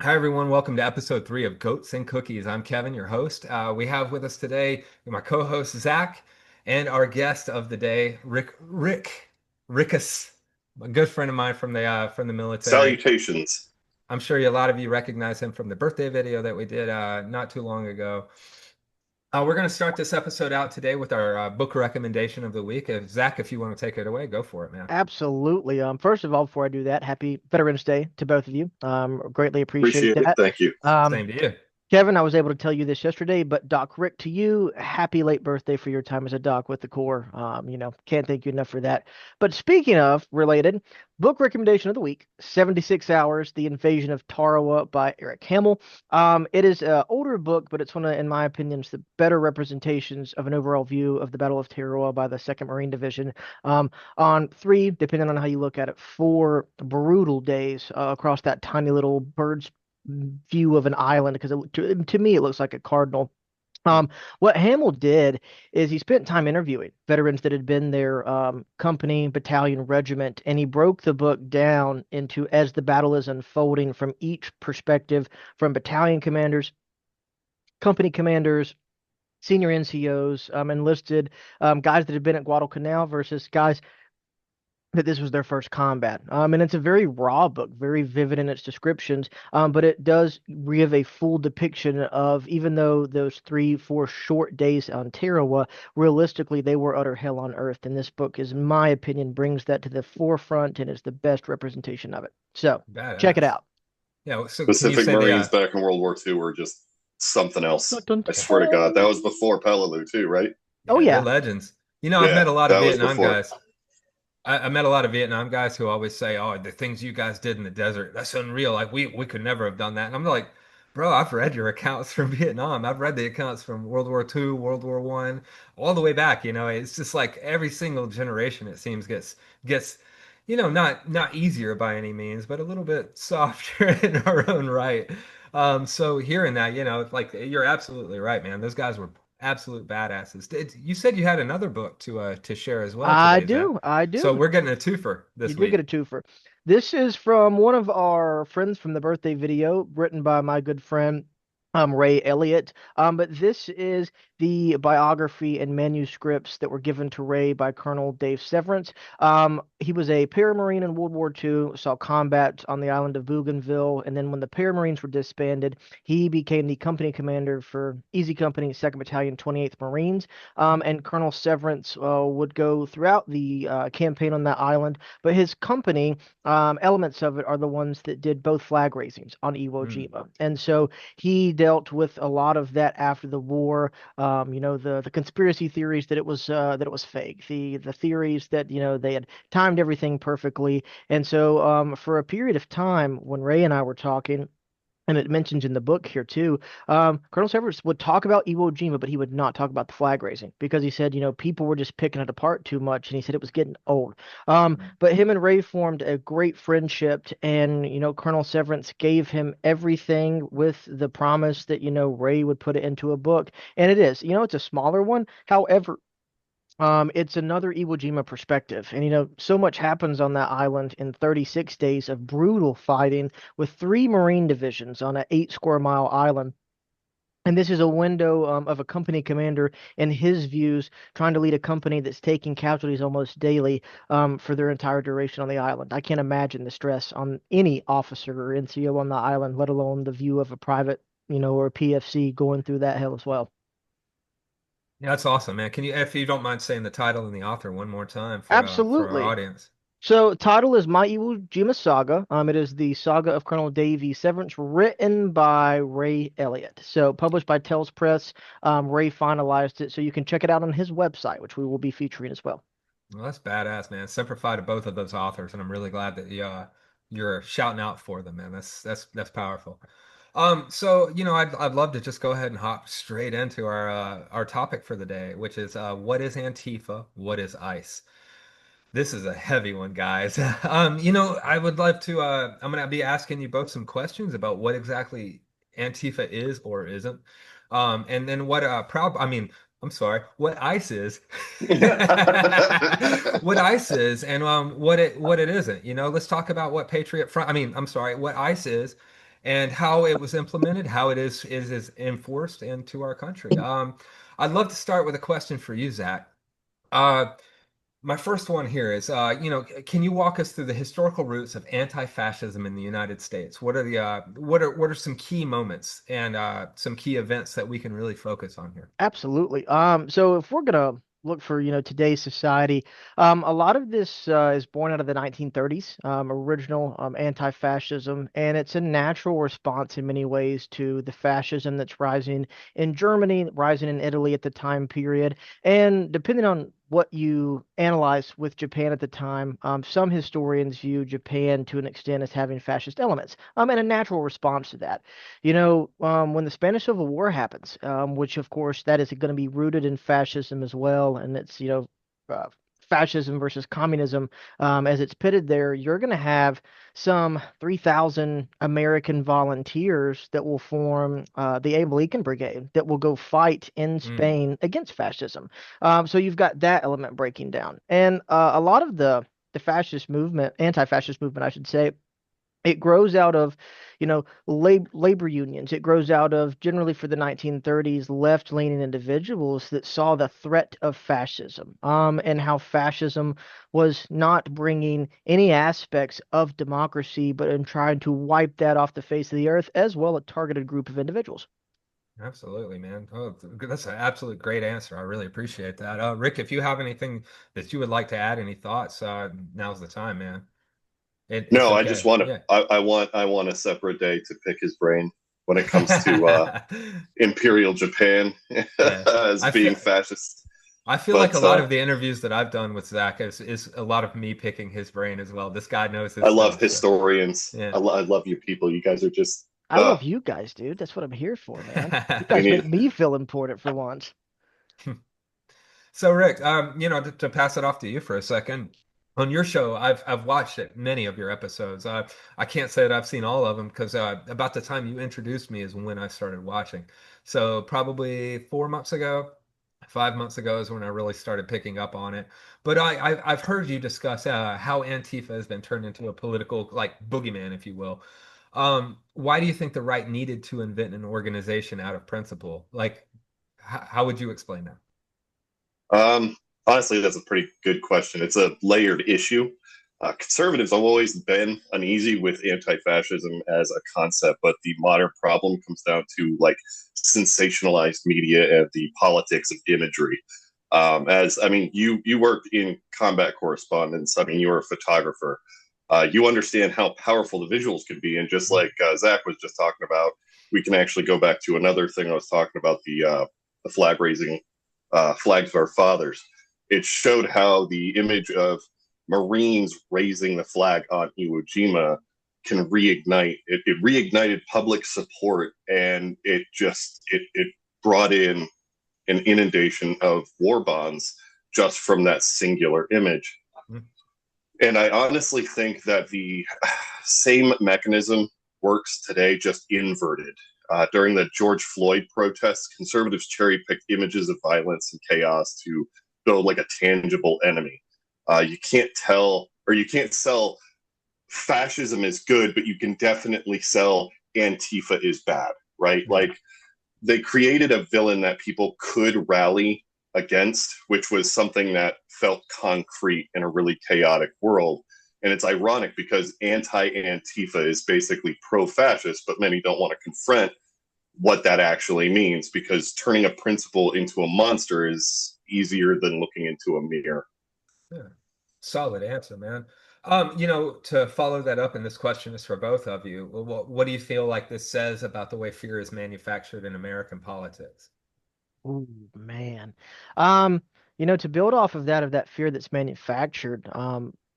Hi, everyone. Welcome to episode 3 of Goats and Cookies. I'm Kevin, your host. We have with us today my co-host Zach and our guest of the day, Rickus, a good friend of mine from the military. Salutations. I'm sure a lot of you recognize him from the birthday video that we did not too long ago. We're going to start this episode out today with our book recommendation of the week. Zach, if you want to take it away, go for it, man. Absolutely. First of all, before I do that, happy Veterans Day to both of you. Greatly appreciate Appreciate it. that. Thank you. Um, Same to you. Kevin, I was able to tell you this yesterday, but Doc Rick, to you, happy late birthday for your time as a doc with the Corps. Can't thank you enough for that. But speaking of related, book recommendation of the week, 76 Hours, The Invasion of Tarawa by Eric Hamill. It is an older book, but it's one of, in my opinion, the better representations of an overall view of the Battle of Tarawa by the 2nd Marine Division. On three, depending on how you look at it, four brutal days across that tiny little bird's view of an island because to me it looks like a cardinal. What Hamill did is he spent time interviewing veterans that had been their company, battalion, regiment, and he broke the book down into as the battle is unfolding from each perspective, from battalion commanders, company commanders, senior NCOs, enlisted guys that had been at Guadalcanal versus guys that this was their first combat. And it's a very raw book, very vivid in its descriptions, but it does give a full depiction of, even though those 3, 4 short days on Tarawa, realistically, they were utter hell on earth. And this book, is, in my opinion, brings that to the forefront and is the best representation of it. So check it Badass. out. Yeah, so can you Pacific say the Marines back in World War II were just something Dun, else. dun, I swear to God. That dun. was before Peleliu too, right? Oh, Yeah, they're yeah. legends. I've Yeah, met a lot of that was Vietnam before. guys. I met a lot of Vietnam guys who always say, "Oh, the things you guys did in the desert, that's unreal. Like we could never have done that." And I'm like, "Bro, I've read your accounts from Vietnam. I've read the accounts from World War II, World War One, all the way back. It's just like every single generation it seems gets, not easier by any means, but a little bit softer in our own right. So hearing that, like you're absolutely right, man. Those guys were absolute badasses. You said you had another book to share as well I today, Zach. do. I So do. we're getting a twofer You this do get a week. twofer. This is from one of our friends from the birthday video, written by my good friend Ray Elliott. But this is the biography and manuscripts that were given to Ray by Colonel Dave Severance. He was a paramarine in World War II, saw combat on the island of Bougainville, and then when the paramarines were disbanded, he became the company commander for Easy Company, 2nd Battalion, 28th Marines. And Colonel Severance would go throughout the campaign on that island, but his company, elements of it are the ones that did both flag raisings on Iwo Mm. Jima. And so he dealt with a lot of that after the war. The conspiracy theories that it was fake, the theories that they had timed everything perfectly. And so for a period of time when Ray and I were talking, and it mentions in the book here too, Colonel Severus would talk about Iwo Jima, but he would not talk about the flag raising because he said, people were just picking it apart too much, and he said it was getting old. But him and Ray formed a great friendship, and Colonel Severance gave him everything with the promise that Ray would put it into a book, and it is. It's a smaller one. However, it's another Iwo Jima perspective. And so much happens on that island in 36 days of brutal fighting with three Marine divisions on an 8 square mile island. And this is a window of a company commander and his views trying to lead a company that's taking casualties almost daily for their entire duration on the island. I can't imagine the stress on any officer or NCO on the island, let alone the view of a private, or a PFC going through that hell as well. Yeah, that's awesome, man. Can you, if you don't mind saying the title and the author one more time for our Absolutely. audience? So, title is My Iwo Jima Saga. It is the saga of Colonel Davy Severance, written by Ray Elliott. So, published by Tells Press. Ray finalized it, so you can check it out on his website, which we will be featuring as well. Well, that's badass, man. Simplify to both of those authors, and I'm really glad that you're shouting out for them, man. That's powerful. So I'd love to just go ahead and hop straight into our topic for the day, which is what is Antifa? What is ICE? This is a heavy one, guys. I would love to. I'm gonna be asking you both some questions about what exactly Antifa is or isn't, and then what proud. I mean, I'm sorry, what ICE is, what ICE is, and what it isn't. Let's talk about what Patriot Front. I mean, I'm sorry, what ICE is, and how it was implemented, how it is enforced into our country. I'd love to start with a question for you, Zach. Uh, my first one here is, can you walk us through the historical roots of anti-fascism in the United States? What are some key moments and some key events that we can really focus on here? Absolutely. So if we're gonna look for, today's society, a lot of this is born out of the 1930s, original anti-fascism, and it's a natural response in many ways to the fascism that's rising in Germany, rising in Italy at the time period, and depending on what you analyze with Japan at the time, some historians view Japan to an extent as having fascist elements, and a natural response to that. When the Spanish Civil War happens, which of course that is going to be rooted in fascism as well, and it's, uh, fascism versus communism, as it's pitted there, you're going to have some 3,000 American volunteers that will form the Abe Lincoln Brigade that will go fight in Mm, Spain against fascism. So you've got that element breaking down. And a lot of the fascist movement, anti-fascist movement, I should say, it grows out of, labor unions. It grows out of, generally for the 1930s, left-leaning individuals that saw the threat of fascism, and how fascism was not bringing any aspects of democracy, but in trying to wipe that off the face of the earth, as well a targeted group of individuals. absolutely, man. Oh, that's an absolute great answer. I really appreciate that. Rick, if you have anything that you would like to add, any thoughts, now's the time, man. It's No, I just okay. want to. Yeah. I want a separate day to pick his brain when it comes to Imperial Japan Yeah. as I being feel fascist. I feel like a But lot of the interviews that I've done with Zach is a lot of me picking his brain as well. This guy knows his I love stuff, so historians. yeah. I love you people. You guys are just I love you guys, dude. That's what I'm here for, man. You we guys make need. me feel important for once. So Rick, to pass it off to you for a second. On your show, I've watched it, many of your episodes. I can't say that I've seen all of them because about the time you introduced me is when I started watching. So probably 4 months ago, 5 months ago is when I really started picking up on it. But I've heard you discuss how Antifa has been turned into a political like boogeyman, if you will. Why do you think the right needed to invent an organization out of principle? Like, how would you explain that? Um, Honestly, that's a pretty good question. It's a layered issue. Conservatives have always been uneasy with anti-fascism as a concept, but the modern problem comes down to like sensationalized media and the politics of imagery. As I mean, you worked in combat correspondence. I mean, you were a photographer. You understand how powerful the visuals can be, and just like Zach was just talking about, we can actually go back to another thing I was talking about the flag raising flags of our fathers. It showed how the image of Marines raising the flag on Iwo Jima can reignite. It reignited public support, and it brought in an inundation of war bonds just from that singular image. Mm, And I honestly think that the same mechanism works today, just inverted. During the George Floyd protests, conservatives cherry picked images of violence and chaos to build like a tangible enemy. You can't tell, or you can't sell fascism is good, but you can definitely sell Antifa is bad, right? yeah. Like they created a villain that people could rally against, which was something that felt concrete in a really chaotic world. And it's ironic because anti Antifa is basically pro fascist, but many don't want to confront what that actually means because turning a principle into a monster is easier than looking into a mirror. Yeah. Solid answer, man. To follow that up, and this question is for both of you. What do you feel like this says about the way fear is manufactured in American politics? Ooh, man. Um, to build off of that fear that's manufactured,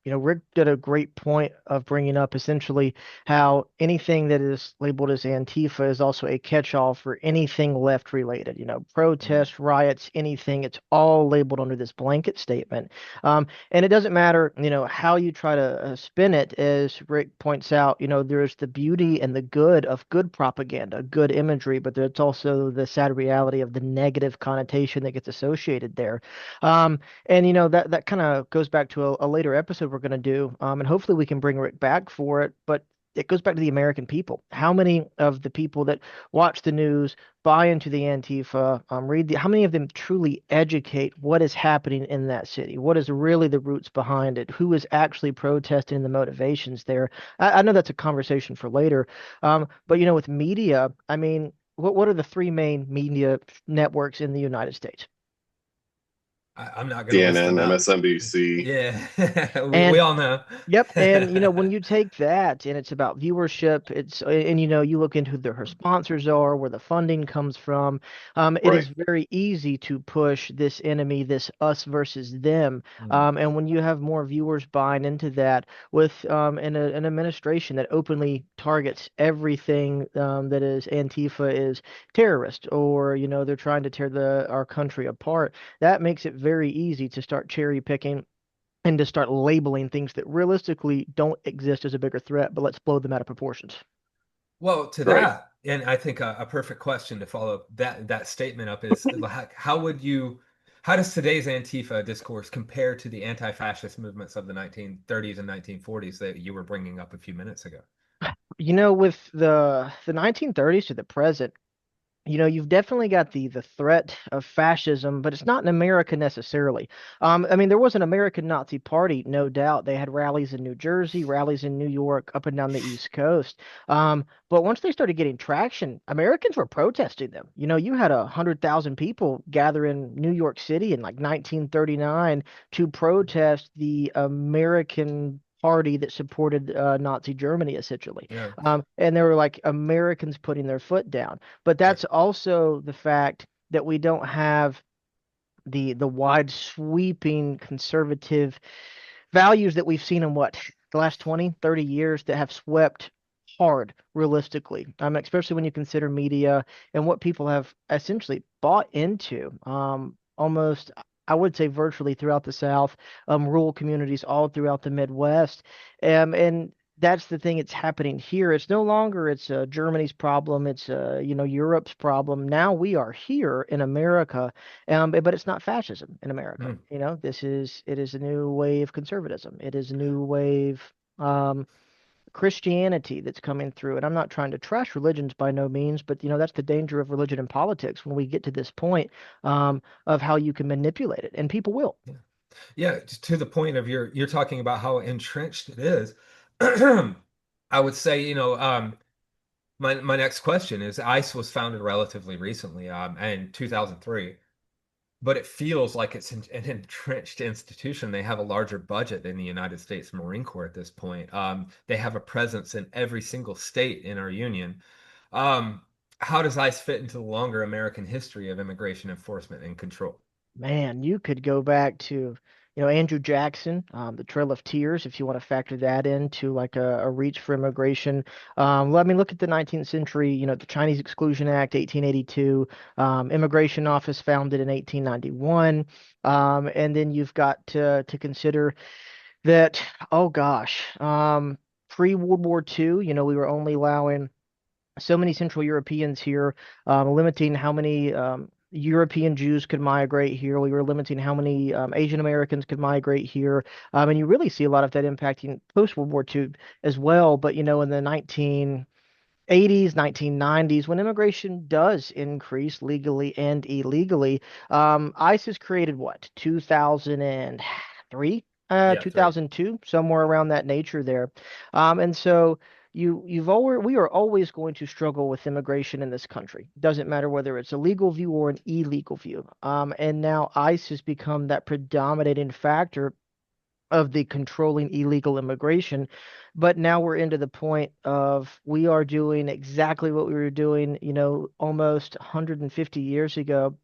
Rick did a great point of bringing up essentially how anything that is labeled as Antifa is also a catch-all for anything left related, Mm, protests, riots, anything. It's all labeled under this blanket statement. And it doesn't matter, how you try to spin it, as Rick points out, there's the beauty and the good of good propaganda, good imagery, but there's also the sad reality of the negative connotation that gets associated there. And that kind of goes back to a later episode we're going to do, and hopefully we can bring Rick back for it. But it goes back to the American people. How many of the people that watch the news, buy into the Antifa, how many of them truly educate what is happening in that city? What is really the roots behind it? Who is actually protesting and the motivations there? I know that's a conversation for later. But with media, I mean, what are the three main media networks in the United States? I'm not going to list CNN, them out. MSNBC. Yeah, we And all know. yep, and when you take that and it's about viewership, and you look into who her sponsors are, where the funding comes from, it Right. is very easy to push this enemy, this us versus them. Mm. And when you have more viewers buying into that with an administration that openly targets everything that is Antifa is terrorist, or they're trying to tear the our country apart, that makes it very easy to start cherry picking and to start labeling things that realistically don't exist as a bigger threat, but let's blow them out of proportions. Well, to Right. that, and I think a perfect question to follow that statement up is how would you, how does today's Antifa discourse compare to the anti-fascist movements of the 1930s and 1940s that you were bringing up a few minutes ago? With the 1930s to the present, you've definitely got the threat of fascism, but it's not in America necessarily. I mean, there was an American Nazi Party, no doubt. They had rallies in New Jersey, rallies in New York, up and down the East Coast. But once they started getting traction, Americans were protesting them. You had 100,000 people gather in New York City in like 1939 to protest the American party that supported Nazi Germany, essentially. Yeah, And they were like Americans putting their foot down. But right. that's also the fact that we don't have the wide sweeping conservative values that we've seen in the last 20, 30 years that have swept hard realistically. Especially when you consider media and what people have essentially bought into. Almost I would say virtually throughout the South, rural communities all throughout the Midwest. And that's the thing that's happening here. It's no longer Germany's problem. It's Europe's problem. Now we are here in America, but it's not fascism in America. Mm. It is a new wave conservatism. It is a new wave um, Christianity that's coming through. And I'm not trying to trash religions by no means, but that's the danger of religion and politics when we get to this point of how you can manipulate it, and people will. Yeah. Yeah, just to the point of you're talking about how entrenched it is. I would say, my next question is ICE was founded relatively recently, in 2003, but it feels like it's an entrenched institution. They have a larger budget than the United States Marine Corps at this point. They have a presence in every single state in our union. Um, how does ICE fit into the longer American history of immigration enforcement and control? Man, you could go back to, Andrew Jackson, the Trail of Tears, if you want to factor that into like a reach for immigration. I mean, look at the 19th century, the Chinese Exclusion Act, 1882, Immigration Office founded in 1891. And then you've got to consider that, oh gosh, pre-World War II, we were only allowing so many Central Europeans here, limiting how many European Jews could migrate here. We were limiting how many Asian Americans could migrate here. And you really see a lot of that impacting post World War II as well. But, in the 1980s, 1990s, when immigration does increase legally and illegally, ICE has created what, 2003? Yeah, three. 2002, somewhere around that nature there. And so we are always going to struggle with immigration in this country. Doesn't matter whether it's a legal view or an illegal view. And now ICE has become that predominating factor of the controlling illegal immigration. But now we're into the point of we are doing exactly what we were doing, almost 150 years ago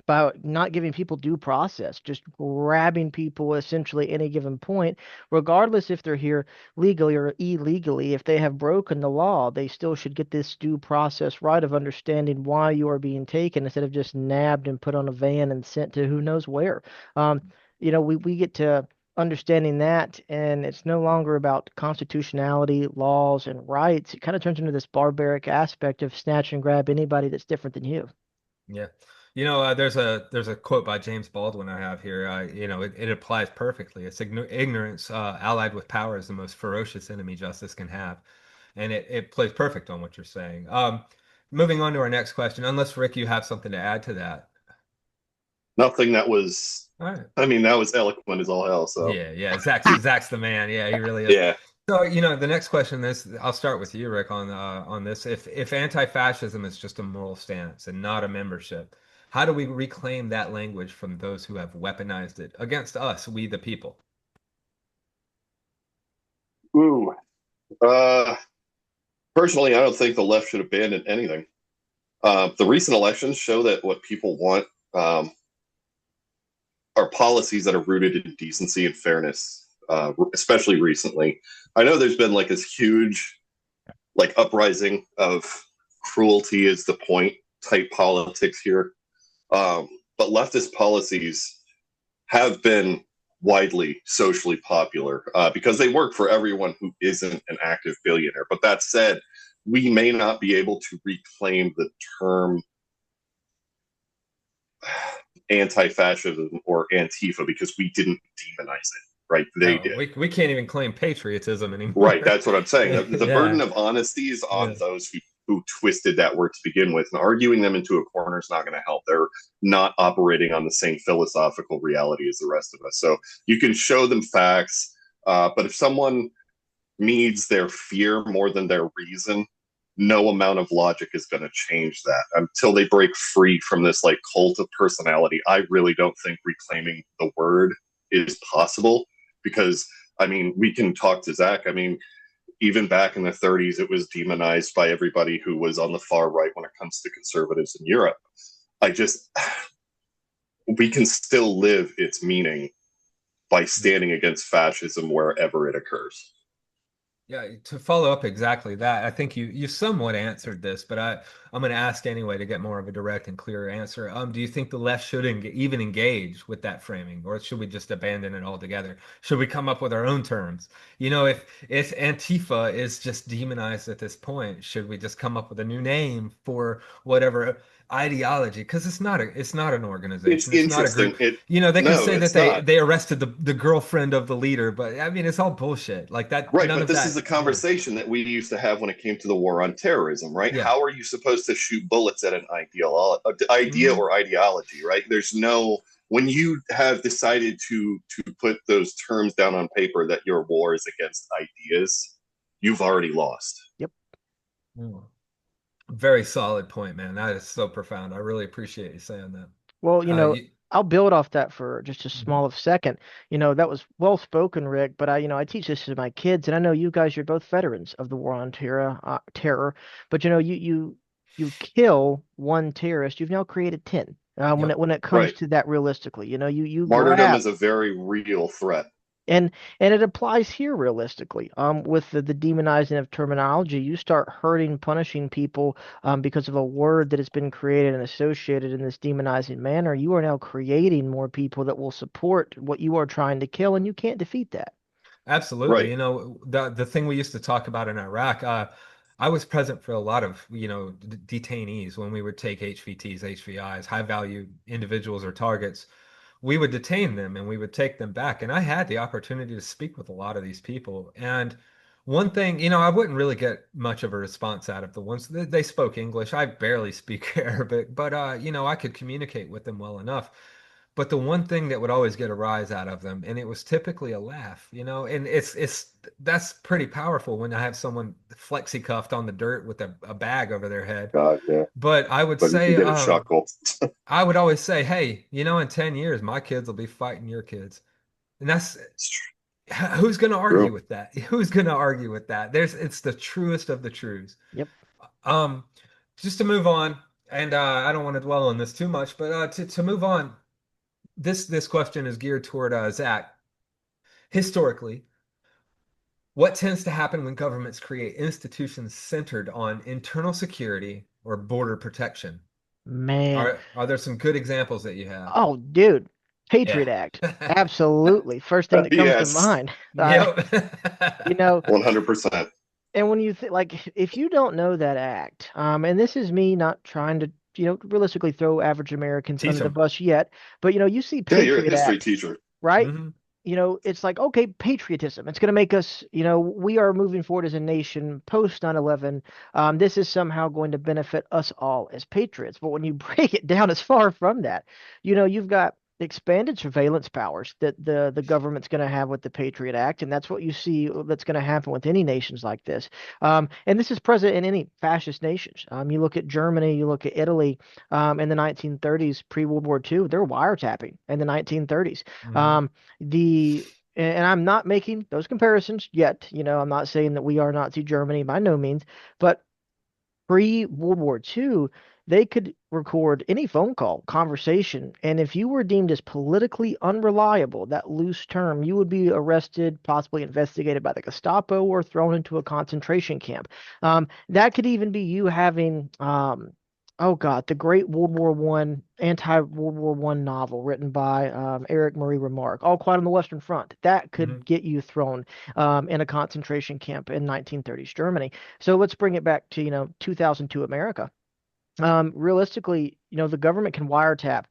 by not giving people due process, just grabbing people essentially any given point, regardless if they're here legally or illegally. If they have broken the law, they still should get this due process right of understanding why you are being taken instead of just nabbed and put on a van and sent to who knows where. Um, we get to understanding that, and it's no longer about constitutionality, laws, and rights. It kind of turns into this barbaric aspect of snatch and grab anybody that's different than you. Yeah. There's a quote by James Baldwin I have here. It applies perfectly. It's ignorance allied with power is the most ferocious enemy justice can have. and it plays perfect on what you're saying. Moving on to our next question, unless Rick, you have something to add to that. Nothing that was, All right. I mean, that was eloquent as all hell. So, Yeah, yeah. Zach's the man. Yeah, he really is. yeah. So, the next question, this I'll start with you, Rick, on this. If anti-fascism is just a moral stance and not a membership, how do we reclaim that language from those who have weaponized it against us, we the people? Ooh. Uh, Personally, I don't think the left should abandon anything. The recent elections show that what people want um, are policies that are rooted in decency and fairness, especially recently. I know there's been like this huge like uprising of cruelty is the point type politics here. But leftist policies have been widely socially popular because they work for everyone who isn't an active billionaire. But that said, we may not be able to reclaim the term anti-fascism or Antifa because we didn't demonize it, right? They No, did. we can't even claim patriotism Right, anymore. that's what I'm saying. The Yeah, burden of honesty is on yeah. those who twisted that word to begin with, and arguing them into a corner is not going to help. They're not operating on the same philosophical reality as the rest of us. So you can show them facts, but if someone needs their fear more than their reason, no amount of logic is going to change that until they break free from this like cult of personality. I really don't think reclaiming the word is possible because I mean, we can talk to Zach. I mean, even back in the 30s, it was demonized by everybody who was on the far right when it comes to conservatives in Europe. I just, we can still live its meaning by standing against fascism wherever it occurs. Yeah, to follow up exactly that, I think you somewhat answered this, but I'm going to ask anyway to get more of a direct and clearer answer. Do you think the left should even engage with that framing, or should we just abandon it altogether? Should we come up with our own terms? If Antifa is just demonized at this point, should we just come up with a new name for whatever ideology? Because it's not an It's organization, it's not a interesting. group. They can No, say that it's they not. they arrested the girlfriend of the leader, but I mean it's all bullshit. Like that, Right, none but of this is the that. Yeah, conversation that we used to have when it came to the war on terrorism, right? yeah. How are you supposed to shoot bullets at an idea Hmm. or ideology, right? There's no when you have decided to put those terms down on paper that your war is against ideas, you've already lost. Yep. Mm. Very solid point, man. That is so profound. I really appreciate you saying that. Well, You, I'll build off that for just a mhm. small of second. That was well spoken, Rick, but I teach this to my kids, and I know you guys, you're both veterans of the war on terror, but you kill one terrorist, you've now created 10. When Yep. it comes Right. to that realistically, you Martyrdom grab is a very real threat. and it applies here realistically. With the demonizing of terminology, you start hurting, punishing people because of a word that has been created and associated in this demonizing manner. You are now creating more people that will support what you are trying to kill, and you can't defeat that. Absolutely. Right. The thing we used to talk about in Iraq, I was present for a lot of, detainees when we would take HVTs, HVIs, high value individuals or targets. We would detain them and we would take them back. And I had the opportunity to speak with a lot of these people. And one thing, I wouldn't really get much of a response out of the ones that they spoke English. I barely speak Arabic, but I could communicate with them well enough. But the one thing that would always get a rise out of them, and it was typically a laugh, and it's that's pretty powerful when I have someone flexi cuffed on the dirt with a bag over their head. God, yeah. But But you can get a chuckle. I would always say, hey, in 10 years, my kids will be fighting your kids. And that's who's going to argue True. with that? Who's going to argue with that? It's the truest of the truths. Yep. Um, just to move on, and I don't want to dwell on this too much, but to move on, this question is geared toward Zach. Historically, what tends to happen when governments create institutions centered on internal security or border protection? Man. Are there some good examples that you have? Oh, dude. Yeah. Patriot Act. Absolutely. First thing that comes to Yes. mind. You Yep. know, 100%. And when you like, if you don't know that act, and this is me not trying to, realistically throw average Americans Teach under the them. bus yet, but you see Yeah, you're a Patriot history Act, teacher. right? Hmm. it's like, okay, patriotism. It's going to make us, we are moving forward as a nation post 9/11. This is somehow going to benefit us all as patriots. But when you break it down, it's far from that. You've got expanded surveillance powers that the government's going to have with the Patriot Act, and that's what you see that's going to happen with any nations like this. And this is present in any fascist nations. You look at Germany, you look at Italy, in the 1930s, pre-World War II, they're wiretapping in the 1930s. Hmm. Um, the and I'm not making those comparisons yet. I'm not saying that we are Nazi Germany by no means, but pre-World War II, they could record any phone call, conversation, and if you were deemed as politically unreliable, that loose term, you would be arrested, possibly investigated by the Gestapo, or thrown into a concentration camp. That could even be you having, oh God, the great World War One, anti-World War One novel written by Eric Marie Remarque, All Quiet on the Western Front. That could Hmm. get you thrown in a concentration camp in 1930s Germany. So let's bring it back to, 2002 America. Realistically, the government can wiretap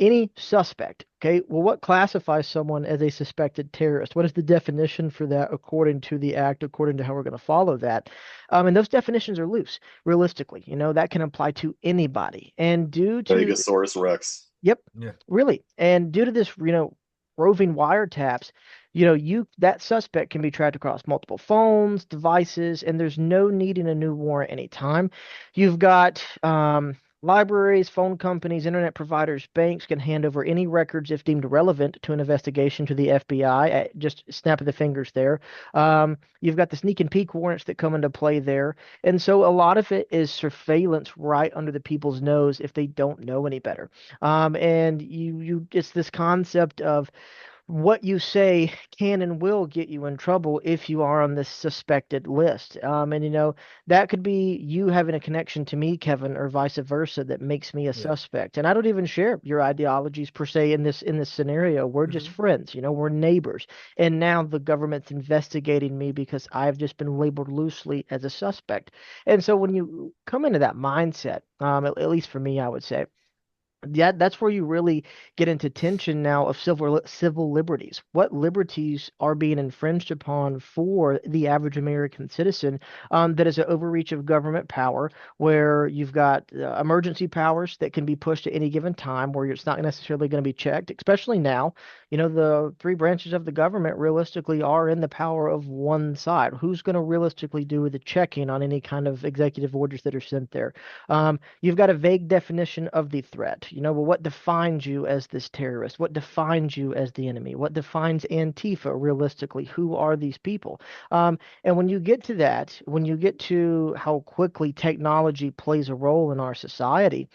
any suspect. Okay, well, what classifies someone as a suspected terrorist? What is the definition for that according to the act, according to how we're going to follow that? And those definitions are loose, realistically. That can apply to anybody. And due to Vegasaurus Rex. Yep, Yeah. really. And due to this, roving wiretaps, that suspect can be tracked across multiple phones, devices, and there's no needing a new warrant anytime. You've got libraries, phone companies, internet providers, banks can hand over any records if deemed relevant to an investigation to the FBI. Just snap of the fingers there. You've got the sneak and peek warrants that come into play there. And so a lot of it is surveillance right under the people's nose if they don't know any better. And it's this concept of what you say can and will get you in trouble if you are on this suspected list. And that could be you having a connection to me, Kevin, or vice versa, that makes me a Yeah. suspect. And I don't even share your ideologies per se in this scenario. We're just Hmm. friends, we're neighbors. And now the government's investigating me because I've just been labeled loosely as a suspect. And so when you come into that mindset, at least for me, I would say, yeah, that's where you really get into tension now of civil liberties. What liberties are being infringed upon for the average American citizen? That is an overreach of government power, where you've got emergency powers that can be pushed at any given time, where it's not necessarily going to be checked. Especially now, the three branches of the government realistically are in the power of one side. Who's going to realistically do the checking on any kind of executive orders that are sent there? You've got a vague definition of the threat. Well, what defines you as this terrorist? What defines you as the enemy? What defines Antifa realistically? Who are these people? And when you get to that, when you get to how quickly technology plays a role in our society,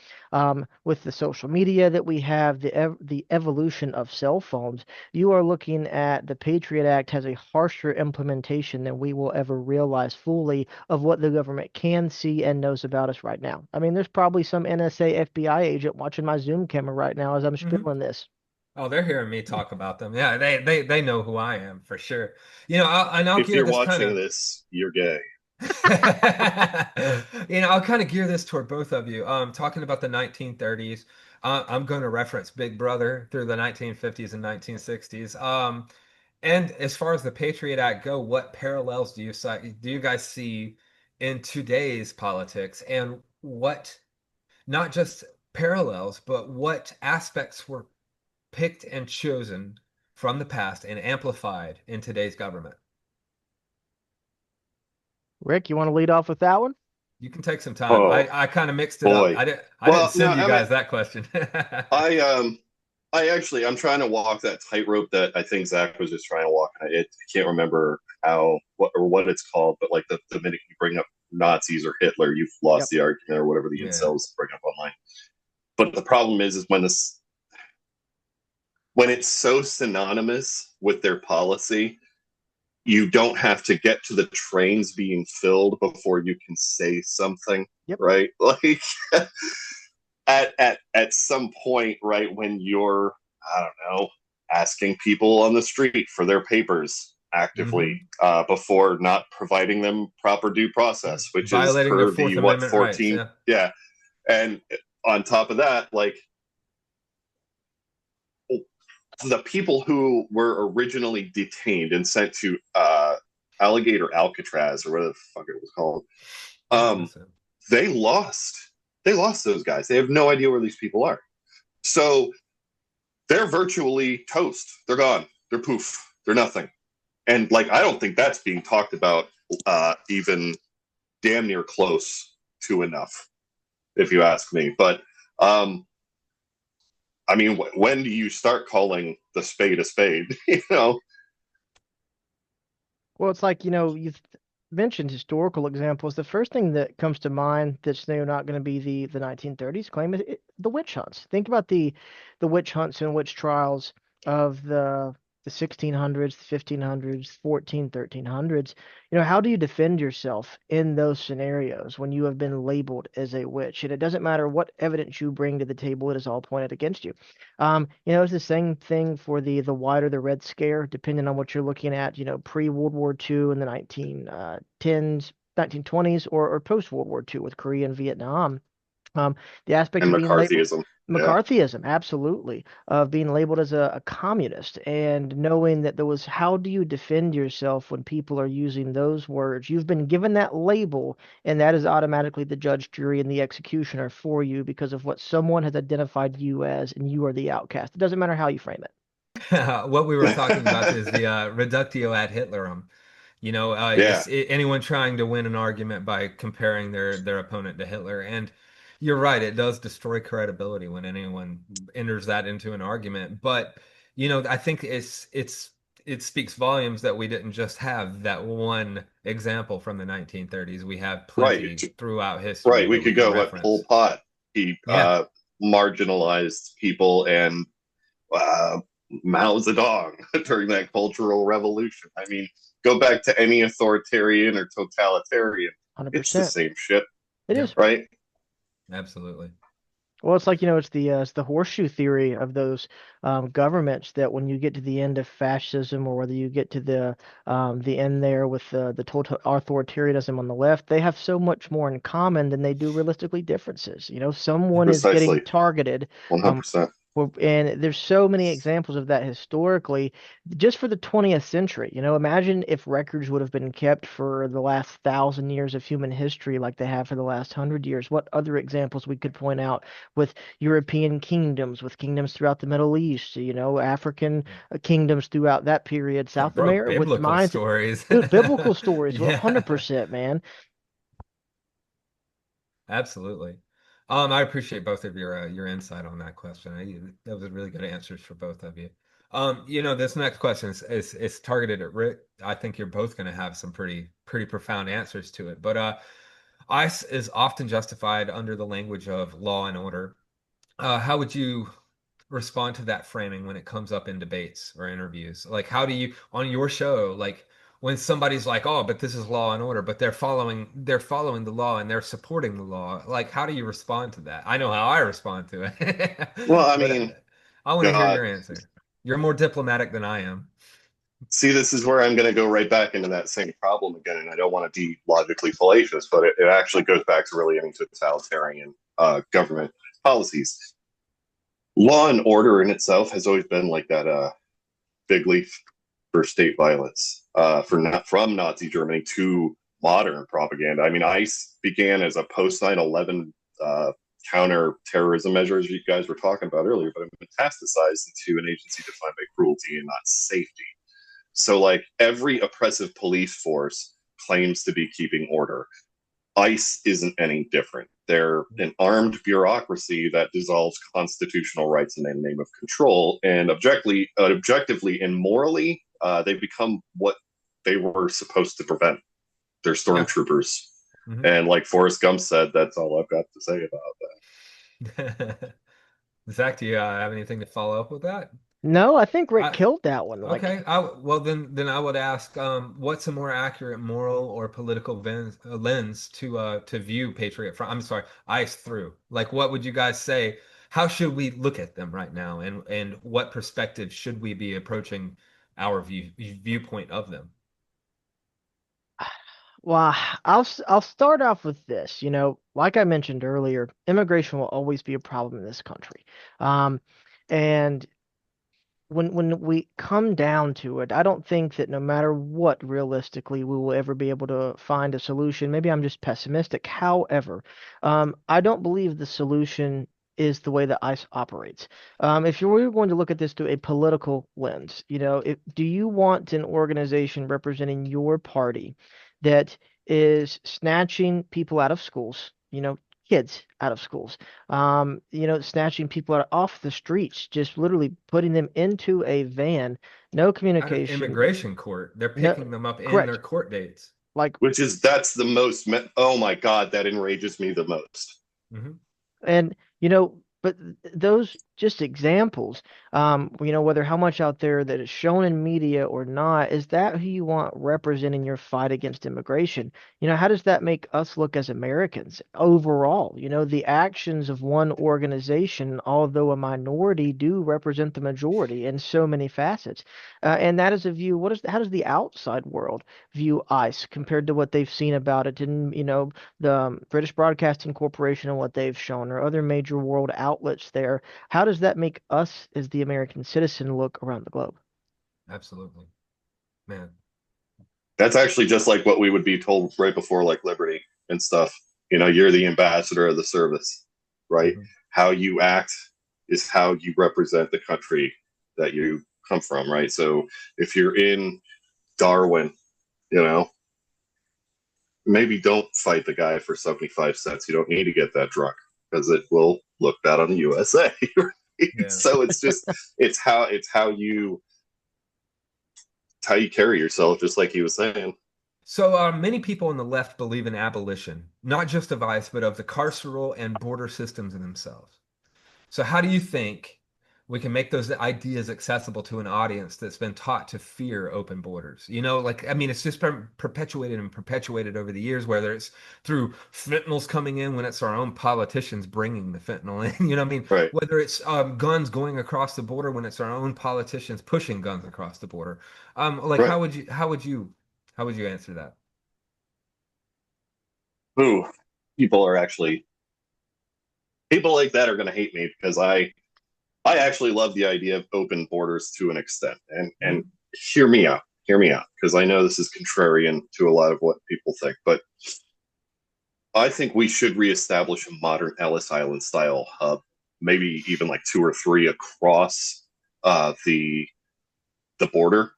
with the social media that we have, the evolution of cell phones, you are looking at the Patriot Act has a harsher implementation than we will ever realize fully of what the government can see and knows about us right now. I mean, there's probably some NSA FBI agent watching my Zoom camera right now as I'm Hmm. spilling this. Oh, they're hearing me talk about them. Yeah, they know who I am for sure. And I'll If gear you're this kind watching of this, you're gay. I'll kind of gear this toward both of you. Talking about the 1930s, I'm going to reference Big Brother through the 1950s and 1960s. And as far as the Patriot Act go, what parallels do you guys see in today's politics, and what not just parallels, but what aspects were picked and chosen from the past and amplified in today's government? Rick, you want to lead off with that one? You can take some time. Oh I kind of mixed it up. boy. I didn't Well, no, send you I mean, guys that question. I I actually I'm trying to walk that tightrope that I think Zach was just trying to walk. I can't remember how what it's called, but like the minute you bring up Nazis or Hitler, you've lost Yep. the argument or whatever the Yeah. incels bring up online. But the problem is when it's so synonymous with their policy, you don't have to get to the trains being filled before you can say something, Yep. right? Like at some point, right, when you're, I don't know, asking people on the street for their papers actively, Hmm. before not providing them proper due process, which is Violating their per Fourth the what Amendment rights. 14, Yeah. yeah. And on top of that, like the people who were originally detained and sent to Alligator Alcatraz or whatever the fuck it was called, Yeah, um, that's it. they lost. They lost those guys. They have no idea where these people are. So they're virtually toast. They're gone. They're poof. They're nothing. And like, I don't think that's being talked about even damn near close to enough, if you ask me. But um, I mean, when do you start calling the spade a spade? You know, Well, it's like, you've mentioned historical examples. The first thing that comes to mind that's not going to be the 1930s claim is the witch hunts. Think about the witch hunts and witch trials of the 1600s, the 1500s, 14, 1300s. How do you defend yourself in those scenarios when you have been labeled as a witch? And it doesn't matter what evidence you bring to the table, it is all pointed against you. It's the same thing for the white or the red scare, depending on what you're looking at, pre-World War II in the 1910s, 1920s, or post-World War II with Korea and Vietnam. The aspect and of being labeled McCarthyism. Yeah. McCarthyism, absolutely, of being labeled as a communist and knowing that there was, how do you defend yourself when people are using those words? You've been given that label, and that is automatically the judge, jury, and the executioner for you because of what someone has identified you as, and you are the outcast. It doesn't matter how you frame it. What we were talking about is the reductio ad Hitlerum. Yeah. Anyone trying to win an argument by comparing their opponent to Hitler. And you're right, it does destroy credibility when anyone enters that into an argument. But I think it speaks volumes that we didn't just have that one example from the 1930s. We have Right. plenty throughout history Right. We that we could can go at Pol reference. Pot. He Yeah. marginalized people and uh, Mao Zedong during that Cultural Revolution. I mean, go back to any authoritarian or totalitarian. It's the 100%. same shit, It Yep. is. right? Absolutely. Well, it's like, it's the horseshoe theory of those governments that when you get to the end of fascism, or whether you get to the end there with the total authoritarianism on the left, they have so much more in common than they do realistically differences. Someone is getting Precisely. targeted. um, 100%. and there's so many examples of that historically, just for the 20th century. Imagine if records would have been kept for the last 1,000 years of human history like they have for the last 100 years. What other examples we could point out with European kingdoms, with kingdoms throughout the Middle East, African kingdoms throughout that period, Yeah, South bro, America with biblical mines, stories. dude, biblical stories, Yeah. 100%, man. Absolutely. I appreciate both of your insight on that question. That was really good answers for both of you. This next question is targeted at Rick. I think you're both going to have some pretty profound answers to it. But ICE is often justified under the language of law and order. How would you respond to that framing when it comes up in debates or interviews? Like, how do you on your show, like when somebody's like, "Oh, but this is law and order," but they're following the law and they're supporting the law. Like, how do you respond to that? I know how I respond to it, Well, I but mean, I want to hear God, your answer. You're more diplomatic than I am. see, this is where I'm going to go right back into that same problem again. And I don't want to be logically fallacious, but it actually goes back to really any totalitarian government policies. Law and order in itself has always been like that big leaf for state violence from Nazi Germany to modern propaganda. I mean, ICE began as a post 9/11 counter-terrorism measures you guys were talking about earlier, but it metastasized into an agency defined by cruelty and not safety. So, like, every oppressive police force claims to be keeping order. ICE isn't any different. They're an armed bureaucracy that dissolves constitutional rights in the name of control, and objectively and morally, they become what they were supposed to prevent. They're Yeah. stormtroopers, Hmm. and like Forrest Gump said, that's all I've got to say about that. Zach, do you have anything to follow up with that? No, I think Rick I, killed that one. Like, Okay. Well, then I would ask, what's a more accurate moral or political lens to view Patriot from? I'm sorry, ICE through. Like, what would you guys say? How should we look at them right now, and what perspective should we be approaching our viewpoint of them? well, I'll start off with this. Like I mentioned earlier, immigration will always be a problem in this country. Um, and when we come down to it, I don't think that no matter what, realistically, we will ever be able to find a solution. Maybe I'm just pessimistic. However, I don't believe the solution is the way that ICE operates. If you were going to look at this through a political lens, do you want an organization representing your party that is snatching people out of schools, kids out of schools, snatching people off the streets, just literally putting them into a van, no Out of communication, immigration court, they're no, picking them up in their correct. court dates. Like, That's the most, oh my God, that enrages me the most. Hmm. and but those just examples, whether how much out there that is shown in media or not, is that who you want representing your fight against immigration? How does that make us look as Americans overall? The actions of one organization, although a minority, do represent the majority in so many facets. And that is a view. How does the outside world view ICE compared to what they've seen about it in, the British Broadcasting Corporation and what they've shown, or other major world outlets there? How does that make us as the American citizen look around the globe? Absolutely, man. That's actually just like what we would be told right before, like Liberty and stuff. You're the ambassador of the service, right? Hmm. How you act is how you represent the country that you come from, right? So if you're in Darwin, you know, maybe don't fight the guy for 75 cents. You don't need to get that drunk because it will look bad on the USA. Right? Yeah. So it's how you carry yourself, just like he was saying. So many people on the left believe in abolition, not just of ICE, but of the carceral and border systems in themselves. So how do you think we can make those ideas accessible to an audience that's been taught to fear open borders? Like, I mean, it's just been perpetuated and perpetuated over the years, whether it's through fentanyls coming in when it's our own politicians bringing the fentanyl in, what I mean? Right, Whether it's guns going across the border when it's our own politicians pushing guns across the border. Like, right. how would you answer that? Ooh, people are actually people like that are going to hate me because I actually love the idea of open borders to an extent. And Mhm. hear me out, because I know this is contrarian to a lot of what people think, but I think we should reestablish a modern Ellis Island style hub, maybe even like two or three across the border,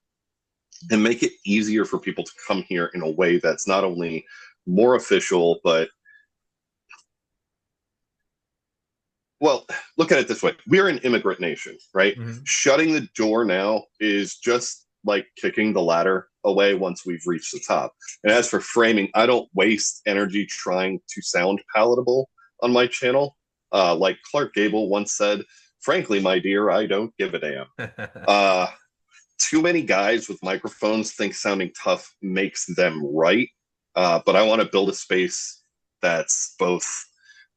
and make it easier for people to come here in a way that's not only more official, but well, look at it this way. We're an immigrant nation, right? Mhm. Shutting the door now is just like kicking the ladder away once we've reached the top. And as for framing, I don't waste energy trying to sound palatable on my channel. Like Clark Gable once said, frankly, my dear, I don't give a damn. Uh, Too many guys with microphones think sounding tough makes them right. But I want to build a space that's both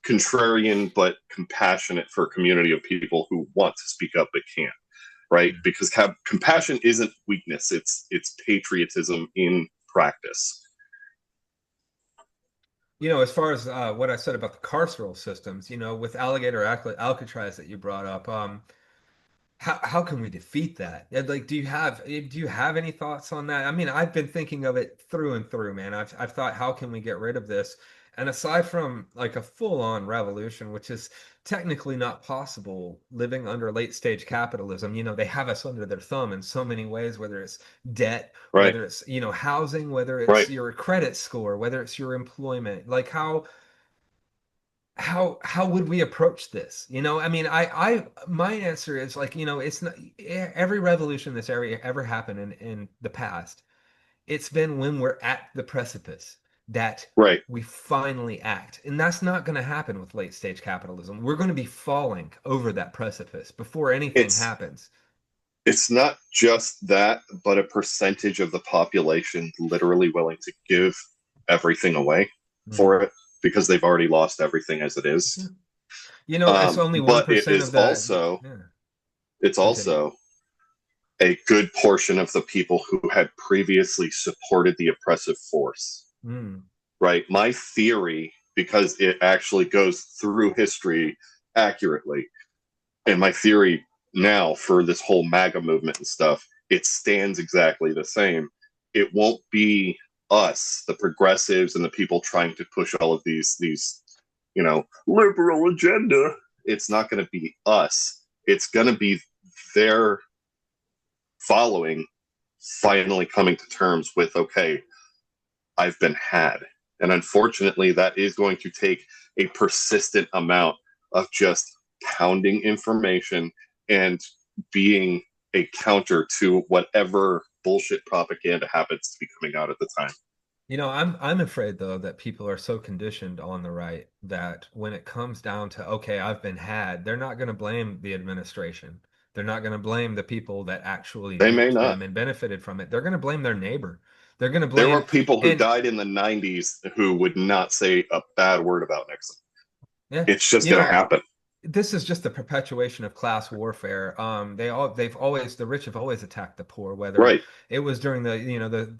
contrarian but compassionate for a community of people who want to speak up but can't. Right? Because compassion isn't weakness; it's patriotism in practice. As far as what I said about the carceral systems, with Alligator Alcatraz that you brought up, how can we defeat that? Like, do you have any thoughts on that? I mean, I've been thinking of it through and through, man. I've thought, how can we get rid of this? And aside from like a full-on revolution, which is technically not possible living under late stage capitalism, they have us under their thumb in so many ways, whether it's debt, Right, whether it's, housing, whether it's right. your credit score, whether it's your employment. Like, how would we approach this? I mean, my answer is like, it's not every revolution that's ever happened in the past. It's been when we're at the precipice that Right. we finally act. And that's not going to happen with late stage capitalism. We're going to be falling over that precipice before anything It's happens. it's not just that, but a percentage of the population literally willing to give everything away Mhm. for it because they've already lost everything as it Yeah. is. It's only But 1% of the, yeah, it's continue. also a good portion of the people who had previously supported the oppressive force. Mm. Right? My theory, because it actually goes through history accurately, and my theory now for this whole MAGA movement and stuff, it stands exactly the same. It won't be us, the progressives and the people trying to push all of these liberal agenda. It's not going to be us. It's going to be their following finally coming to terms with, okay, I've been had. And unfortunately, that is going to take a persistent amount of just pounding information and being a counter to whatever bullshit propaganda happens to be coming out at the time. I'm afraid though that people are so conditioned on the right that when it comes down to, okay, I've been had, they're not going to blame the administration. They're not going to blame the people that actually They may reached not. them and benefited from it. They're going to blame their neighbor. They're going to There were blame, people who and died in the 90s who would not say a bad word about Nixon. yeah, It's just you going to know, happen. this is just the perpetuation of class warfare. They've always, the rich have always attacked the poor, whether Right. it was during the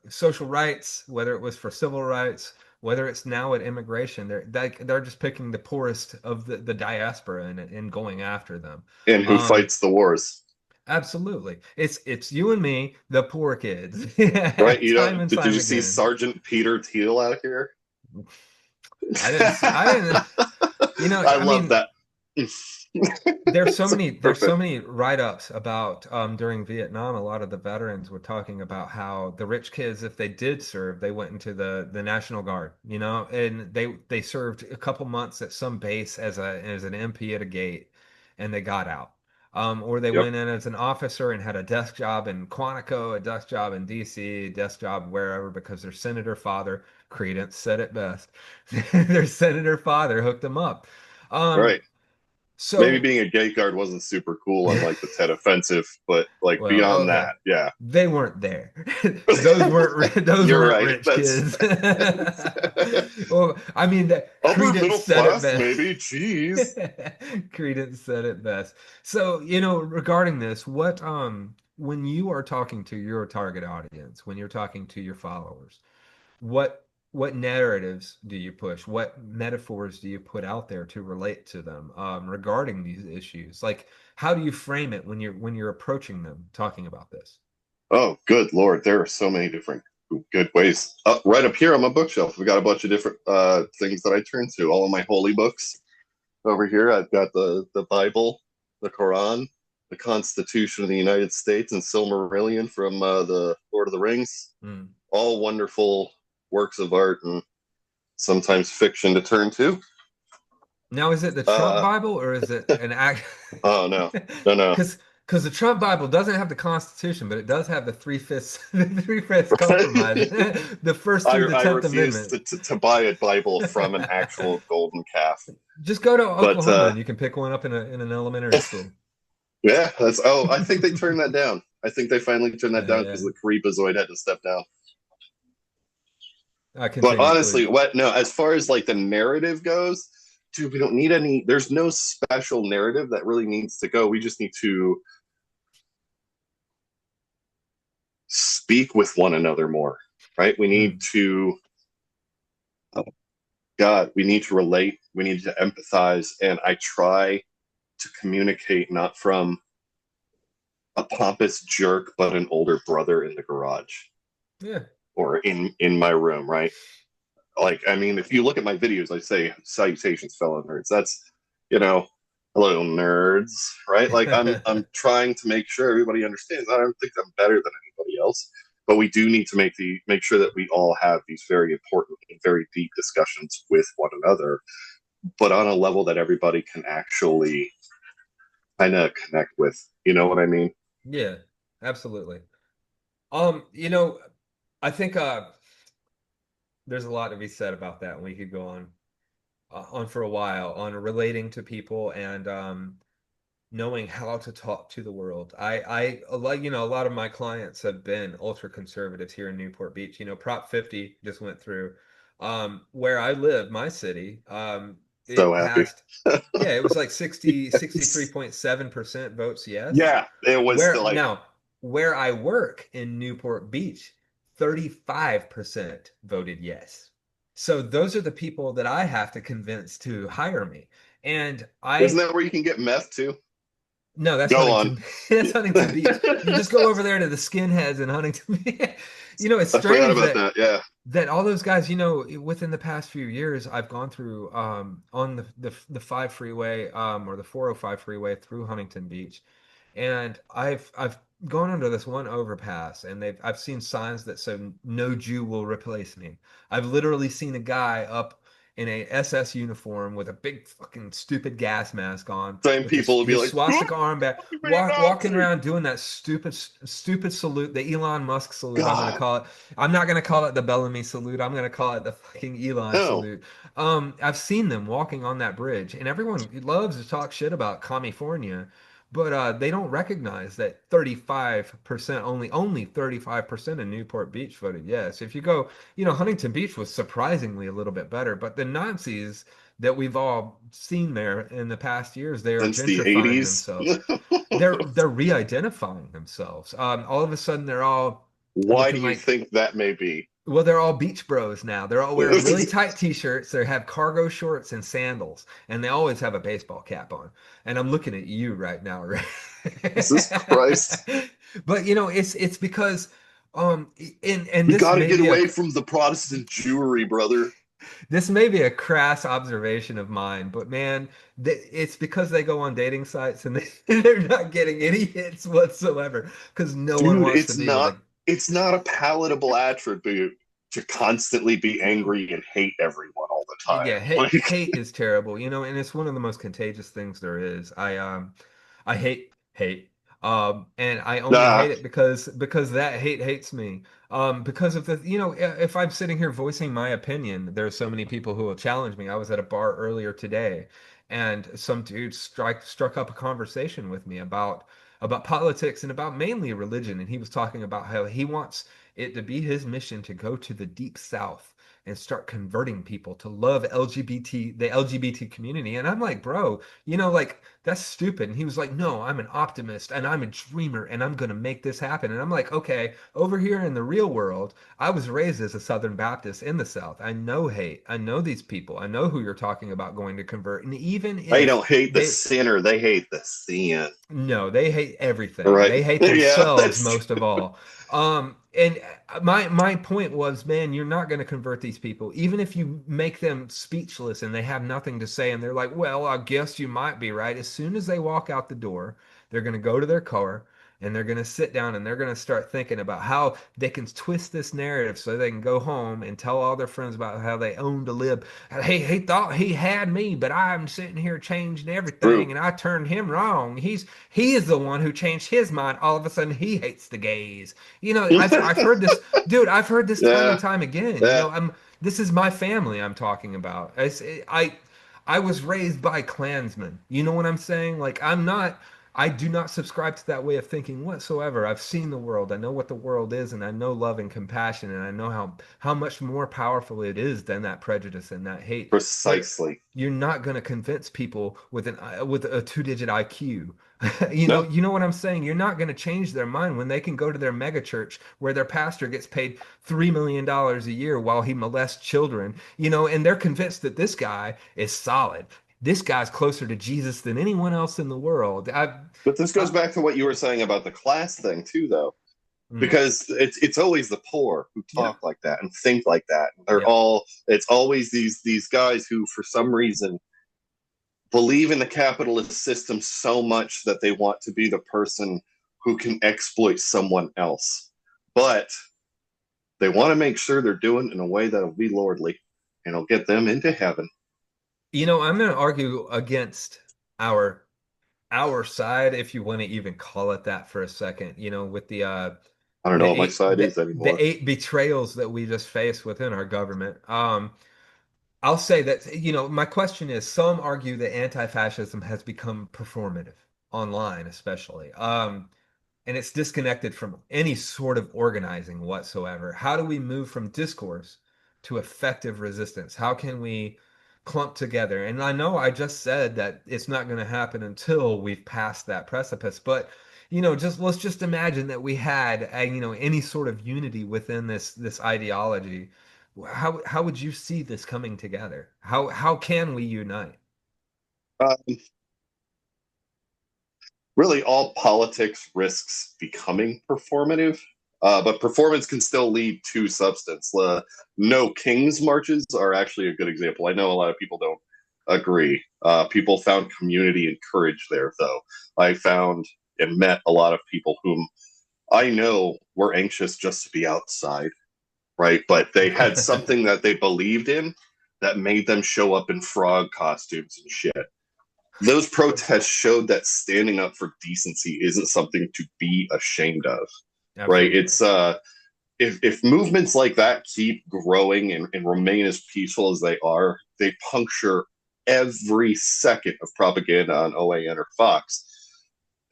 social rights, whether it was for civil rights, whether it's now at immigration. They're just picking the poorest of the diaspora and going after them. And who Um, fights the wars? Absolutely, it's you and me, the poor kids, Right. time and Did time you see again. Sergeant Peter Thiel out here? I didn't. I I love mean, that. It's there's so perfect. many write-ups about during Vietnam. A lot of the veterans were talking about how the rich kids, if they did serve, they went into the National Guard, and they served a couple months at some base as an MP at a gate, and they got out. Or they Yep. went in as an officer and had a desk job in Quantico, a desk job in DC, a desk job wherever, because their senator father, Credence said it best, their senator father hooked them up. Um, Right. Maybe so being a gate guard wasn't super cool on like the Tet Offensive, but like Well, beyond okay. that, yeah. They weren't there. Those You're weren't right. rich That's kids. Well, I mean that upper Credence middle said it class, best. maybe. Jeez. Credence said it best. So, regarding this, what when you are talking to your target audience, when you're talking to your followers, what narratives do you push? What metaphors do you put out there to relate to them regarding these issues? Like, how do you frame it when you're approaching them talking about this? Oh, good Lord. There are so many different good ways. Right up here on my bookshelf, we got a bunch of different things that I turn to. All of my holy books. Over here, I've got the Bible, the Quran, the Constitution of the United States, and Silmarillion from the Lord of the Rings. Mm. All wonderful works of art and sometimes fiction to turn to. Now, is it the Trump Uh, Bible or is it an act? oh no, no, no. Because the Trump Bible doesn't have the Constitution, but it does have the three-fifths the three-fifths compromise, the First through the I Tenth refuse Amendment. to buy a Bible from an actual golden calf. Just go to But Oklahoma and you can pick one up in an elementary school. yeah, that's. Oh, I think they turned that down. I think they finally turned that down Yeah. because the Creepazoid had to step down. But Continue, honestly, please. what no, as far as like the narrative goes, dude, we don't need any. There's no special narrative that really needs to go. We just need to speak with one another more, right? We need Mm. to, oh God, we need to relate. We need to empathize, and I try to communicate not from a pompous jerk, but an older brother in the garage Yeah. or in my room, right? Like, I mean, if you look at my videos, I say salutations, fellow nerds. That's, you know, hello nerds, right? Like I'm trying to make sure everybody understands. I don't think I'm better than anybody else, but we do need to make sure that we all have these very important and very deep discussions with one another, but on a level that everybody can actually kind of connect with. You know what I mean? Yeah, absolutely. Um, you know, I think there's a lot to be said about that. We could go on for a while on relating to people and knowing how to talk to the world. Like, a lot of my clients have been ultra conservatives here in Newport Beach. Prop 50 just went through. Where I live, my city, So it happy. passed. Yeah, it was like 63.7% votes yes. Yeah, it was Where like, now, where I work in Newport Beach, 35% voted yes. So those are the people that I have to convince to hire me. And Isn't I that where you can get meth too? no, that's Go on. Huntington. That's Huntington Beach. You just go over there to the skinheads in Huntington Beach. It's I forgot strange about that that. Yeah. all those guys, within the past few years, I've gone through on the 5 freeway or the 405 freeway through Huntington Beach, and I've gone under this one overpass, and I've seen signs that say no Jew will replace me. I've literally seen a guy up in a SS uniform with a big fucking stupid gas mask on Same with people will be his like, "Who swastika armband fucking be a walking Nazi?" around doing that stupid salute, the Elon Musk salute. I'm gonna God, call it. I'm not gonna call it the Bellamy salute. I'm gonna call it the fucking Elon no. salute. I've seen them walking on that bridge, and everyone loves to talk shit about California, but they don't recognize that 35% only 35% of Newport Beach voted yes. If you go, Huntington Beach was surprisingly a little bit better, but the Nazis that we've all seen there in the past years, they are Since the gentrifying 80s. themselves. They're re-identifying themselves. All of a sudden, they're all Why do looking you like, think that may be? well, they're all beach bros now. They're all wearing really tight t-shirts. They have cargo shorts and sandals, and they always have a baseball cap on. And I'm looking at you right now, right? Jesus Christ. But it's because and You this got to may get be a away from the Protestant Jewry, brother. this may be a crass observation of mine, but man, it's because they go on dating sites and they're not getting any hits whatsoever because no one Dude, wants to be with a it's not a palatable attribute to constantly be angry and hate everyone all the yeah, time. hate is terrible, and it's one of the most contagious things there is. I hate. And I only Nah, hate it because that hate hates me. Because of if I'm sitting here voicing my opinion, there are so many people who will challenge me. I was at a bar earlier today, and some dude struck up a conversation with me about politics and about mainly religion, and he was talking about how he wants it to be his mission to go to the deep south and start converting people to love the LGBT community. And I'm like, bro, like that's stupid. And he was like, no, I'm an optimist and I'm a dreamer and I'm going to make this happen. And I'm like, okay, over here in the real world, I was raised as a Southern Baptist in the South. I know hate. I know these people. I know who you're talking about going to convert. And even they if don't hate the they, sinner, they hate the sin. no, they hate everything. Right? They hate Yeah, themselves that's most of all. And my point was, man, you're not going to convert these people, even if you make them speechless and they have nothing to say, and they're like, well, I guess you might be right. As soon as they walk out the door, they're going to go to their car and they're going to sit down and they're going to start thinking about how they can twist this narrative so they can go home and tell all their friends about how they owned a lib. Hey, he thought he had me, but I'm sitting here changing everything, true. and I turned him wrong. He is the one who changed his mind. All of a sudden, he hates the gays. I've heard this, dude. I've heard this time and Yeah, time again. yeah. This is my family I'm talking about. I was raised by Klansmen. You know what I'm saying? Like I'm not. I do not subscribe to that way of thinking whatsoever. I've seen the world. I know what the world is, and I know love and compassion, and I know how much more powerful it is than that prejudice and that hate. But Precisely. you're not going to convince people with a two-digit IQ. No, What I'm saying? You're not going to change their mind when they can go to their mega church where their pastor gets paid $3 million a year while he molests children, and they're convinced that this guy is solid. This guy's closer to Jesus than anyone else in the world. but this goes I back to what you were saying about the class thing too, though, mm, because it's always the poor who yep, talk like that and think like that. They're yep. all it's always these guys who, for some reason, believe in the capitalist system so much that they want to be the person who can exploit someone else. But they want to make sure they're doing it in a way that'll be lordly and will get them into heaven. I'm going to argue against our our side, if you want to even call it that for a second, with I don't know the what my eight side the is the anymore. eight betrayals that we just faced within our government. I'll say that, my question is, some argue that anti-fascism has become performative online, especially. And it's disconnected from any sort of organizing whatsoever. How do we move from discourse to effective resistance? How can we clump together? And I know I just said that it's not going to happen until we've passed that precipice, but just let's just imagine that we had any sort of unity within this ideology. How would you see this coming together? How can we unite? Uh, really, all politics risks becoming performative, but performance can still lead to substance. No King's marches are actually a good example. I know a lot of people don't agree. People found community and courage there, though. I found and met a lot of people whom I know were anxious just to be outside, right? But they had something that they believed in that made them show up in frog costumes and shit. Those protests showed that standing up for decency isn't something to be ashamed of, right? Absolutely. If movements like that keep growing and remain as peaceful as they are, they puncture every second of propaganda on OAN or Fox.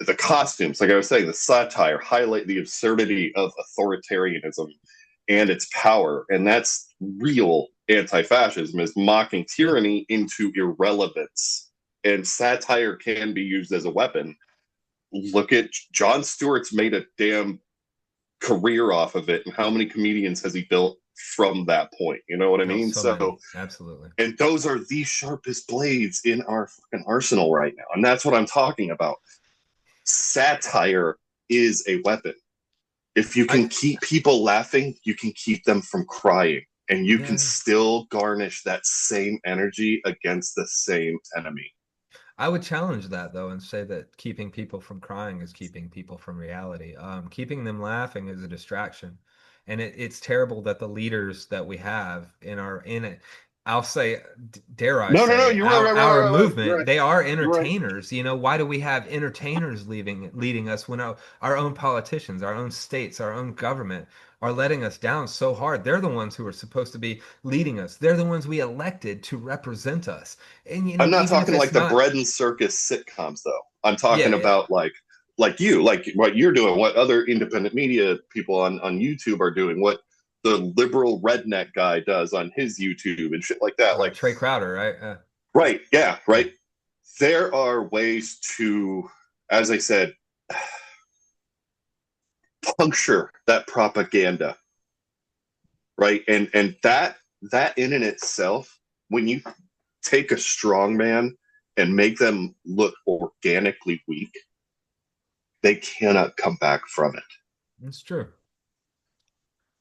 The costumes, like I was saying, the satire highlight the absurdity of authoritarianism and its power, and that's real anti-fascism, is mocking Yeah. tyranny into irrelevance. And satire can be used as a weapon. Look at Jon Stewart's made a damn career off of it, and how many comedians has he built from that point? You know what I Oh, mean? so many. So, Absolutely. and those are the sharpest blades in our fucking arsenal right now, and that's what I'm talking about. Satire is a weapon. If you I can keep people laughing, you can keep them from crying, and you can yeah. still garnish that same energy against the same enemy. I would challenge that though and say that keeping people from crying is keeping people from reality. Keeping them laughing is a distraction. And it's terrible that the leaders that we have in our in it, I'll say, dare I No, no, no. say, You're right, our right, right, our right, right. You're movement, right. they are You're right. entertainers. Why do we have entertainers leading us when our own politicians, our own states, our own government are letting us down so hard? They're the ones who are supposed to be leading us. They're the ones we elected to represent us. And I'm not even if talking it's like the not, bread and circus sitcoms, though. I'm talking yeah, yeah. about like you, like what you're doing, what other independent media people on YouTube are doing, what the liberal redneck guy does on his YouTube and shit like that. Like, Trey Crowder, right? right, yeah, Yeah. right. There are ways to, as I said, puncture that propaganda, right? And that in and itself, when you take a strong man and make them look organically weak, they cannot come back from it. It's true.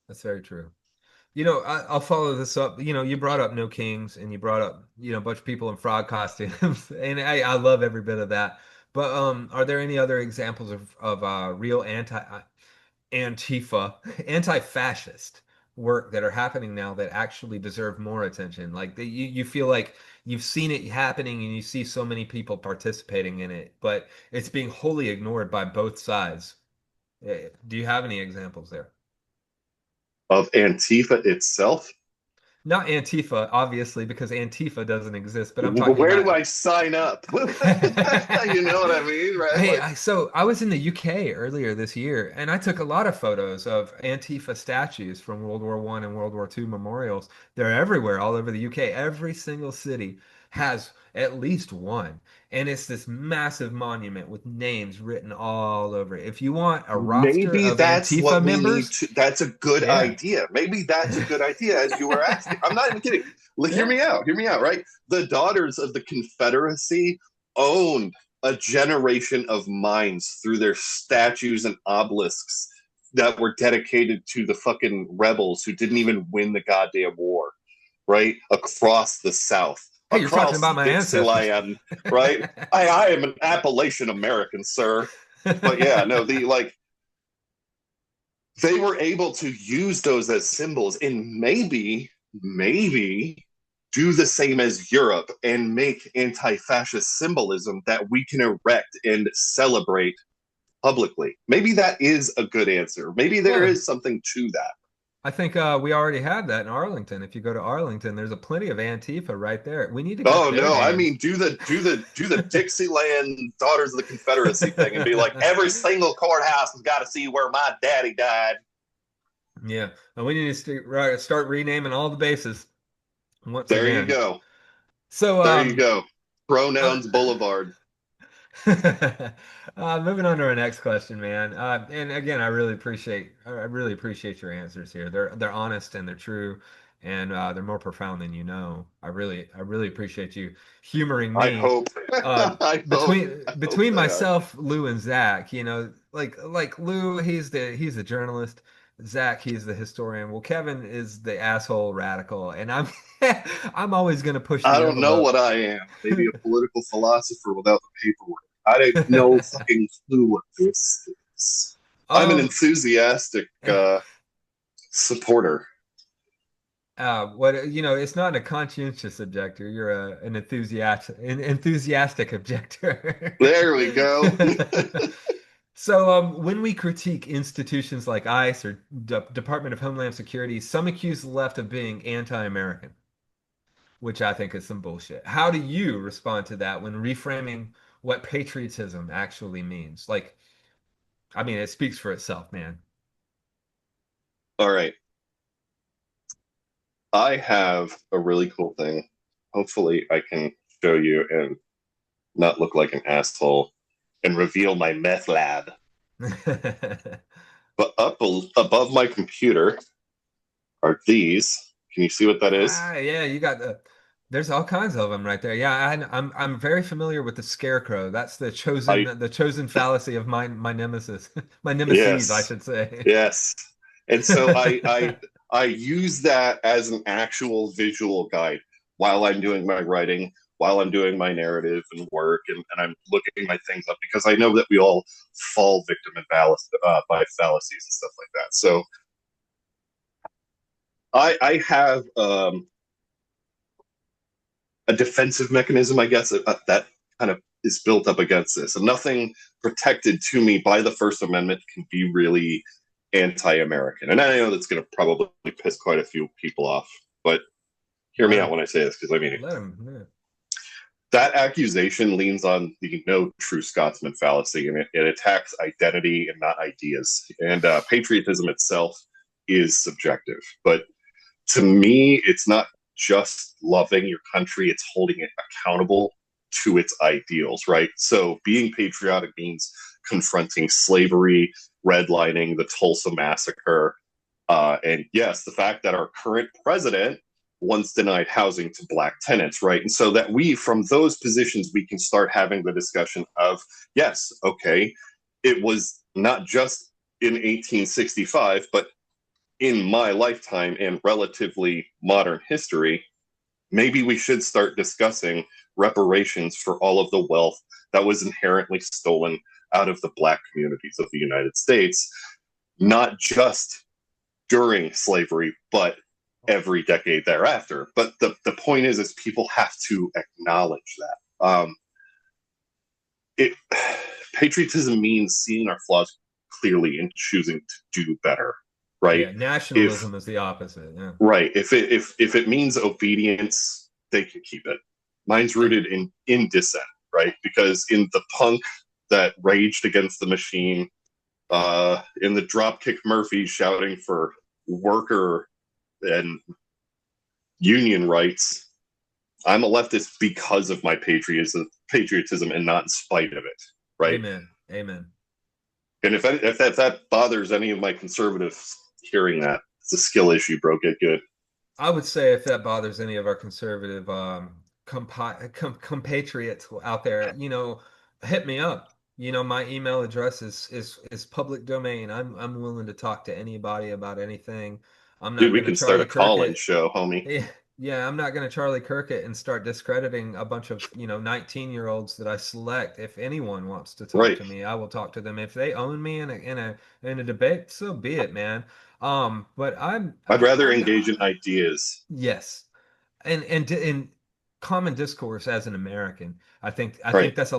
That's very true. I'll follow this up. You brought up No Kings and you brought up, a bunch of people in frog costumes, and I love every bit of that. But are there any other examples of real Antifa, anti-fascist work that are happening now that actually deserve more attention? Like you feel like you've seen it happening and you see so many people participating in it, but it's being wholly ignored by both sides. Do you have any examples there? Of Antifa itself, Not Antifa, obviously, because Antifa doesn't exist, but I'm talking where do about. I sign up? You know what I mean, right? Hey, Like, so I was in the UK earlier this year, and I took a lot of photos of Antifa statues from World War One and World War Two memorials. They're everywhere, all over the UK. Every single city has at least one, and it's this massive monument with names written all over it. If you want a roster maybe of that's Antifa what we need members, to. That's a good yeah, idea. Maybe that's a good idea, as you were asking. I'm not even kidding. Like, hear yeah. me out. Hear me out. Right? The Daughters of the Confederacy owned a generation of minds through their statues and obelisks that were dedicated to the fucking rebels who didn't even win the goddamn war. Right? Across the South, Hey, you're talking across about my ancestors. Dixieland. Right? I am an Appalachian American, sir. But yeah, no, the like they were able to use those as symbols and maybe do the same as Europe and make anti-fascist symbolism that we can erect and celebrate publicly. Maybe that is a good answer. Maybe there Yeah, is something to that. I think we already have that in Arlington. If you go to Arlington, there's a plenty of Antifa right there. We need to get Oh their no, I names. mean do the Dixieland Daughters of the Confederacy thing and be like every single courthouse has got to see where my daddy died. Yeah, and we need to start renaming all the bases once There you again. go. So, There you go. uh, Pronouns Boulevard. moving on to our next question, man. And again, I really appreciate your answers here. They're honest and they're true. and they're more profound than you know. I really appreciate you humoring I me. hope. Uh, I hope between they are. myself, Lou, and Zach, you know, like Lou, he's the journalist. Zach, he's the historian. Well, Kevin is the asshole radical, and I'm I'm always gonna push I the don't know envelope. what I am. Maybe a political philosopher without the paperwork. I don't know fucking clue what this is. I'm an Um, enthusiastic supporter. what you know, it's not a conscientious objector. You're an enthusiastic objector. There we go. So, when we critique institutions like ICE or Department of Homeland Security, some accuse the left of being anti-American, which I think is some bullshit. How do you respond to that when reframing what patriotism actually means? Like, I mean, it speaks for itself, man. All right. I have a really cool thing. Hopefully, I can show you and not look like an asshole and reveal my meth lab. But above my computer are these. Can you see what that is? Yeah, you got there's all kinds of them right there. Yeah, I'm very familiar with the scarecrow. That's I the chosen fallacy of my nemesis, my nemesis, I yes, should say. yes. And so I use that as an actual visual guide while I'm doing my writing, while I'm doing my narrative and work, and I'm looking my things up because I know that we all fall victim by fallacies and stuff like that. So I have a defensive mechanism, I guess, that kind of is built up against this. And nothing protected to me by the First Amendment can be really anti-American. And I know that's going to probably piss quite a few people off, but hear me Let out him, when I say this, because I mean, let him. Yeah. that accusation leans on the no true Scotsman fallacy, and it attacks identity and not ideas. And patriotism itself is subjective. But to me, it's not just loving your country, it's holding it accountable to its ideals, right? So being patriotic means confronting slavery, redlining, the Tulsa massacre, and yes, the fact that our current president once denied housing to black tenants, right? And so that we, from those positions, we can start having the discussion of, yes, okay, it was not just in 1865, but in my lifetime and relatively modern history, maybe we should start discussing reparations for all of the wealth that was inherently stolen out of the black communities of the United States, not just during slavery, but every decade thereafter. But the point is people have to acknowledge that. It patriotism means seeing our flaws clearly and choosing to do better, right? Yeah, If nationalism is the opposite. Yeah. right, if it means obedience, they can keep it. Mine's Yeah. rooted in dissent, right? Because in the punk that raged against the machine, in the Dropkick Murphys shouting for worker and union rights, I'm a leftist because of my patriotism and not in spite of it, right? Amen. Amen. And if that bothers any of my conservatives hearing that, it's a skill issue, bro. Get good. I would say if that bothers any of our conservative compatriots out there, you know, hit me up. You know, my email address is public domain. I'm willing to talk to anybody about anything. I'm Dude, not we going to can start a Charlie Kirk call-in it. show, homie. Yeah, yeah, I'm not going to Charlie Kirk it and start discrediting a bunch of, you know, 19-year-olds that I select. If anyone wants to talk Right. to me, I will talk to them. If they own me in a debate, so be it, man. But I'd rather I'm engage in ideas. yes, and in common discourse as an American, I Right. think it's a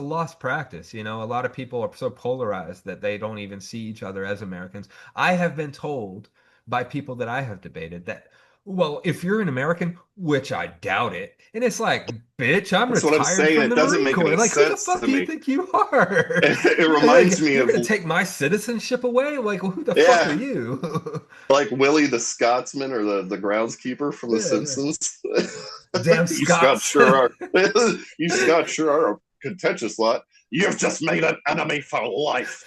lost practice. You know, a lot of people are so polarized that they don't even see each other as Americans. I have been told by people that I have debated that, well, if you're an American, which I doubt it, and it's like, bitch, I'm That's what I'm retired saying. from It the doesn't Marine make Corps. any Like, who the sense fuck to do you me. think you are? It Like, reminds me you're of, gonna take my citizenship away? Like, well, who the fuck are yeah, you? like Willie the Scotsman or the groundskeeper from The Yeah, yeah. Simpsons. Damn You Scots Scots. sure are. You Scots sure are a contentious lot. You've just made an enemy for life.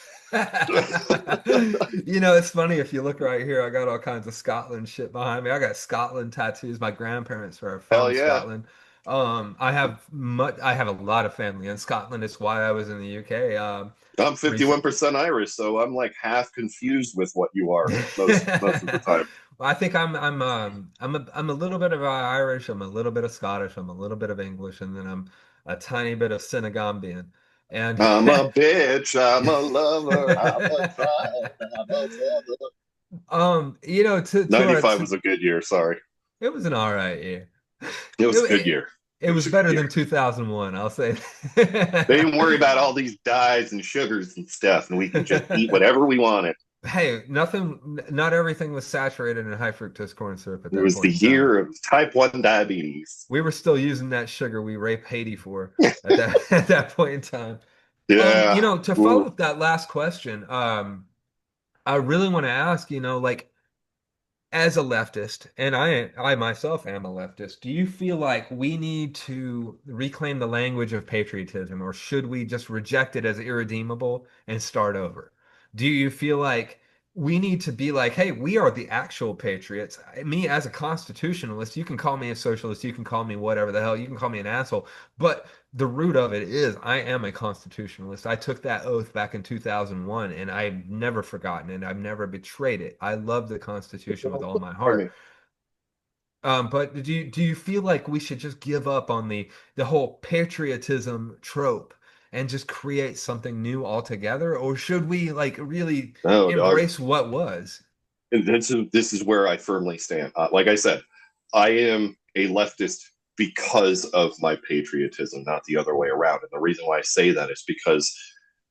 You know, it's funny if you look right here, I got all kinds of Scotland shit behind me. I got Scotland tattoos. My grandparents are Hell from yeah. Scotland. I have a lot of family in Scotland. It's why I was in the UK. I'm Recent. 51% Irish, so I'm like half confused with what you are most of the time. Well, I think I'm a little bit of Irish, I'm a little bit of Scottish, I'm a little bit of English, and then I'm a tiny bit of Senegambian. And I'm a bitch, I'm a lover, I'm a child, I'm a father. you know, to our 95 was a good year, sorry. it was an all right year. It It, was a good it year. it It was was a good better year. than 2001, I'll say. They didn't worry about all these dyes and sugars and stuff, and we can just eat whatever we wanted. Hey, not everything was saturated in high fructose corn syrup at It that was the point in time. year of type 1 diabetes. We were still using that sugar we rape Haiti for at that at that point in time. You Yeah. know, to follow Ooh. up that last question, I really want to ask, you know, like as a leftist, and I myself am a leftist, do you feel like we need to reclaim the language of patriotism, or should we just reject it as irredeemable and start over? Do you feel like we need to be like, hey, we are the actual patriots? Me as a constitutionalist, you can call me a socialist, you can call me whatever the hell, you can call me an asshole, but the root of it is I am a constitutionalist. I took that oath back in 2001 and I've never forgotten it. I've never betrayed it. I love the Constitution with all my Pardon heart. me. But do you feel like we should just give up on the whole patriotism trope and just create something new altogether? Or should we like really No, dog. embrace what was? And this is where I firmly stand. Like I said, I am a leftist because of my patriotism, not the other way around. And the reason why I say that is because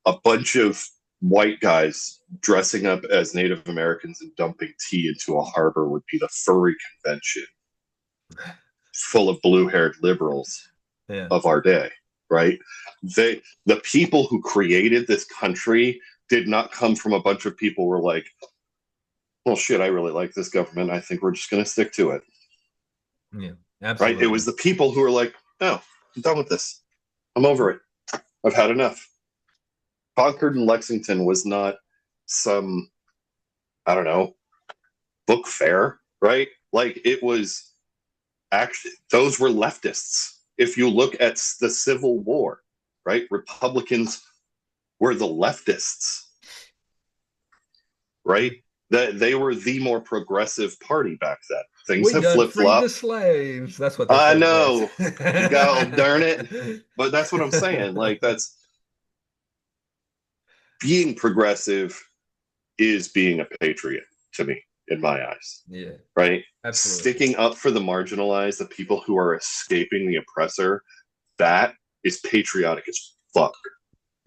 a bunch of white guys dressing up as Native Americans and dumping tea into a harbor would be the furry convention full of blue-haired liberals Yeah. of our day, right? The people who created this country did not come from a bunch of people who were like, well, shit, I really like this government. I think we're just going to stick to it. Yeah. Right? It Absolutely. was the people who were like, no, I'm done with this. I'm over it. I've had enough. Concord and Lexington was not some, I don't know, book fair, right? Like it was actually, those were leftists. If you look at the Civil War, right? Republicans were the leftists, right? That they were the more progressive party back then. Things We have done flip freed the flopped. slaves. That's what they I say in books. know, God darn it, but that's what I'm saying. Like that's being progressive is being a patriot to me, in my eyes. Yeah, Right? absolutely. Sticking up for the marginalized, the people who are escaping the oppressor, that is patriotic as fuck.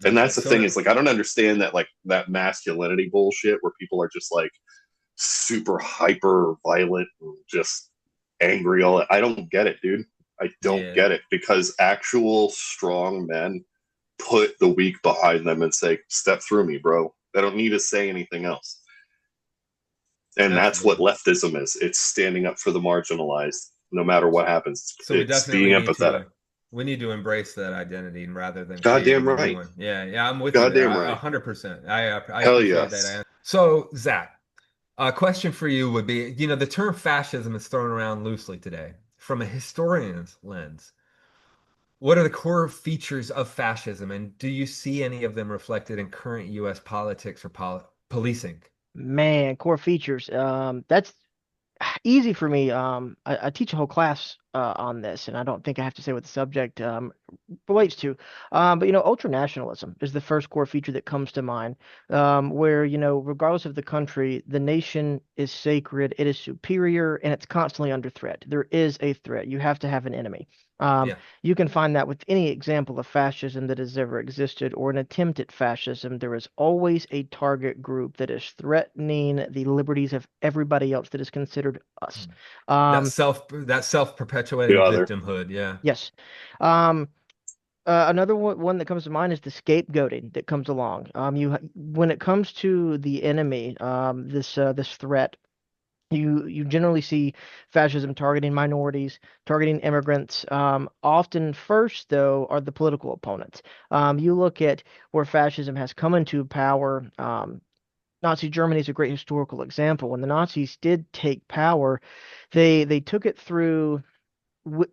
And Yeah. that's the thing is like I don't understand that like that masculinity bullshit where people are just like super hyper violent and just angry all that. I don't get it, dude. I don't Yeah, get it because actual strong men put the weak behind them and say, "Step through me, bro." I don't need to say anything else. And that's what absolutely. leftism is. It's standing up for the marginalized no matter what happens. So we It's being definitely empathetic. need to embrace that identity rather than Goddamn creating a new right. one. Yeah, yeah, I'm with you there. Goddamn A right. 100%. I Hell appreciate that yes. answer. So, Zach, a question for you would be, you know, the term fascism is thrown around loosely today. From a historian's lens, what are the core features of fascism, and do you see any of them reflected in current U.S. politics or policing? Man, core features. That's easy for me. I teach a whole class on this, and I don't think I have to say what the subject relates to. But ultranationalism is the first core feature that comes to mind, where regardless of the country, the nation is sacred, it is superior, and it's constantly under threat. There is a threat. You have to have an enemy. Um, Yeah. you can find that with any example of fascism that has ever existed or an attempt at fascism. There is always a target group that is threatening the liberties of everybody else that is considered us. Um, That The self-perpetuating other. victimhood. Yeah. yes. Um, another one that comes to mind is the scapegoating that comes along. When it comes to the enemy, this threat. You generally see fascism targeting minorities, targeting immigrants. Often first, though, are the political opponents. You look at where fascism has come into power. Nazi Germany is a great historical example. When the Nazis did take power, they took it through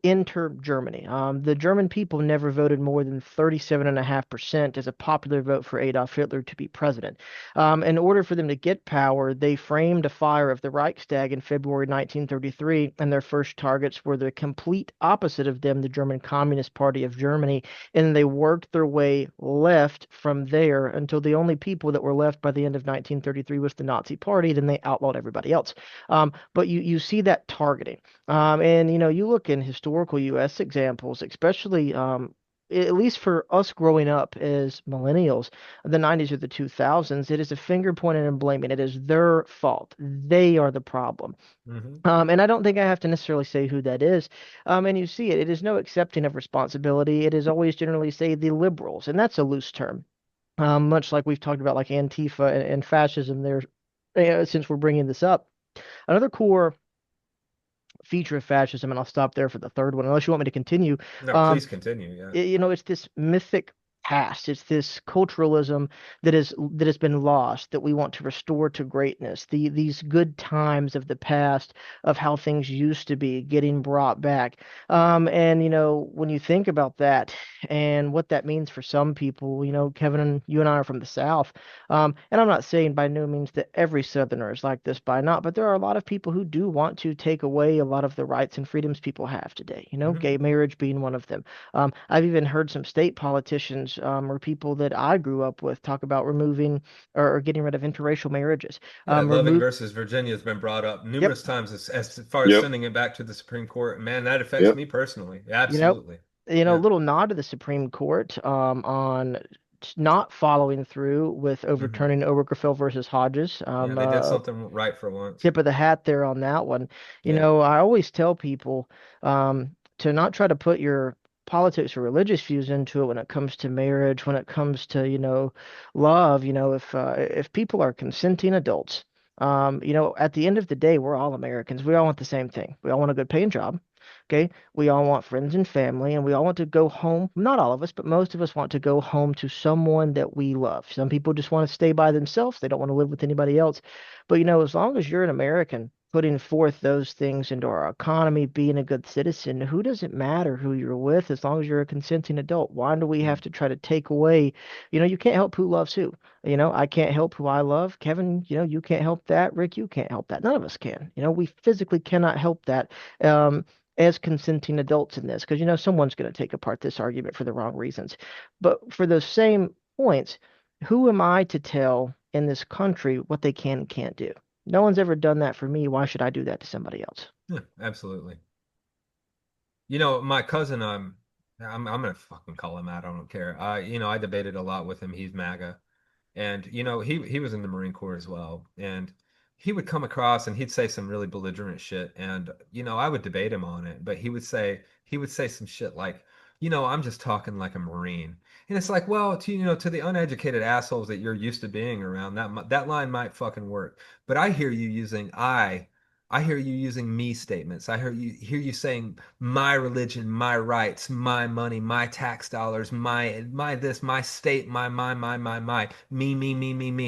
enter Germany. The German people never voted more than 37.5% as a popular vote for Adolf Hitler to be president. In order for them to get power, they framed a fire of the Reichstag in February 1933, and their first targets were the complete opposite of them, the German Communist Party of Germany, and they worked their way left from there until the only people that were left by the end of 1933 was the Nazi Party. Then they outlawed everybody else. But you see that targeting. And you look in historical U.S. examples, especially at least for us growing up as millennials, the 90s or the 2000s, it is a finger pointing and blaming. It is their fault. They are the problem. Hmm. And I don't think I have to necessarily say who that is. And you see it. It is no accepting of responsibility. It is always generally say the liberals, and that's a loose term. Much like we've talked about like Antifa and fascism there, since we're bringing this up. Another core feature of fascism, and I'll stop there for the third one, unless you want me to continue. No, Um, please continue. Yeah. it's this mythic past. It's this culturalism that has been lost that we want to restore to greatness. These good times of the past of how things used to be getting brought back. And when you think about that and what that means for some people, Kevin and you and I are from the South. And I'm not saying by no means that every Southerner is like this by not, but there are a lot of people who do want to take away a lot of the rights and freedoms people have today. Hmm. Gay marriage being one of them. I've even heard some state politicians or people that I grew up with talk about removing or getting rid of interracial marriages. Yeah, Loving Remove, versus Virginia has been brought up yep, numerous times as far as Yep. sending it back to the Supreme Court. Man, that affects Yep. me personally. you know, Absolutely. Yeah. little nod to the Supreme Court on not following through with Hmm. overturning Obergefell versus Hodges. Yeah, they did something right for once. Tip of the hat there on that one. Yeah. I always tell people to not try to put your politics or religious views into it when it comes to marriage, when it comes to, love. If people are consenting adults, at the end of the day, we're all Americans. We all want the same thing. We all want a good paying job. Okay. We all want friends and family, and we all want to go home. Not all of us, but most of us want to go home to someone that we love. Some people just want to stay by themselves. They don't want to live with anybody else. But as long as you're an American putting forth those things into our economy, being a good citizen, who does it matter who you're with as long as you're a consenting adult? Why do we have to try to take away? You can't help who loves who. I can't help who I love. Kevin, you can't help that. Rick, you can't help that. None of us can. We physically cannot help that. As consenting adults in this, because someone's going to take apart this argument for the wrong reasons. But for those same points, who am I to tell in this country what they can and can't do? No one's ever done that for me. Why should I do that to somebody else? Yeah, absolutely. My cousin, I'm gonna fucking call him out. I don't care. I debated a lot with him. He's MAGA. And he was in the Marine Corps as well. And he would come across and he'd say some really belligerent shit. And I would debate him on it, but he would say some shit like, I'm just talking like a Marine. And it's like, well, to the uneducated assholes that you're used to being around, that line might fucking work. But I hear you using me statements. I hear you saying my religion, my rights, my money, my tax dollars, my this, my state, my, me,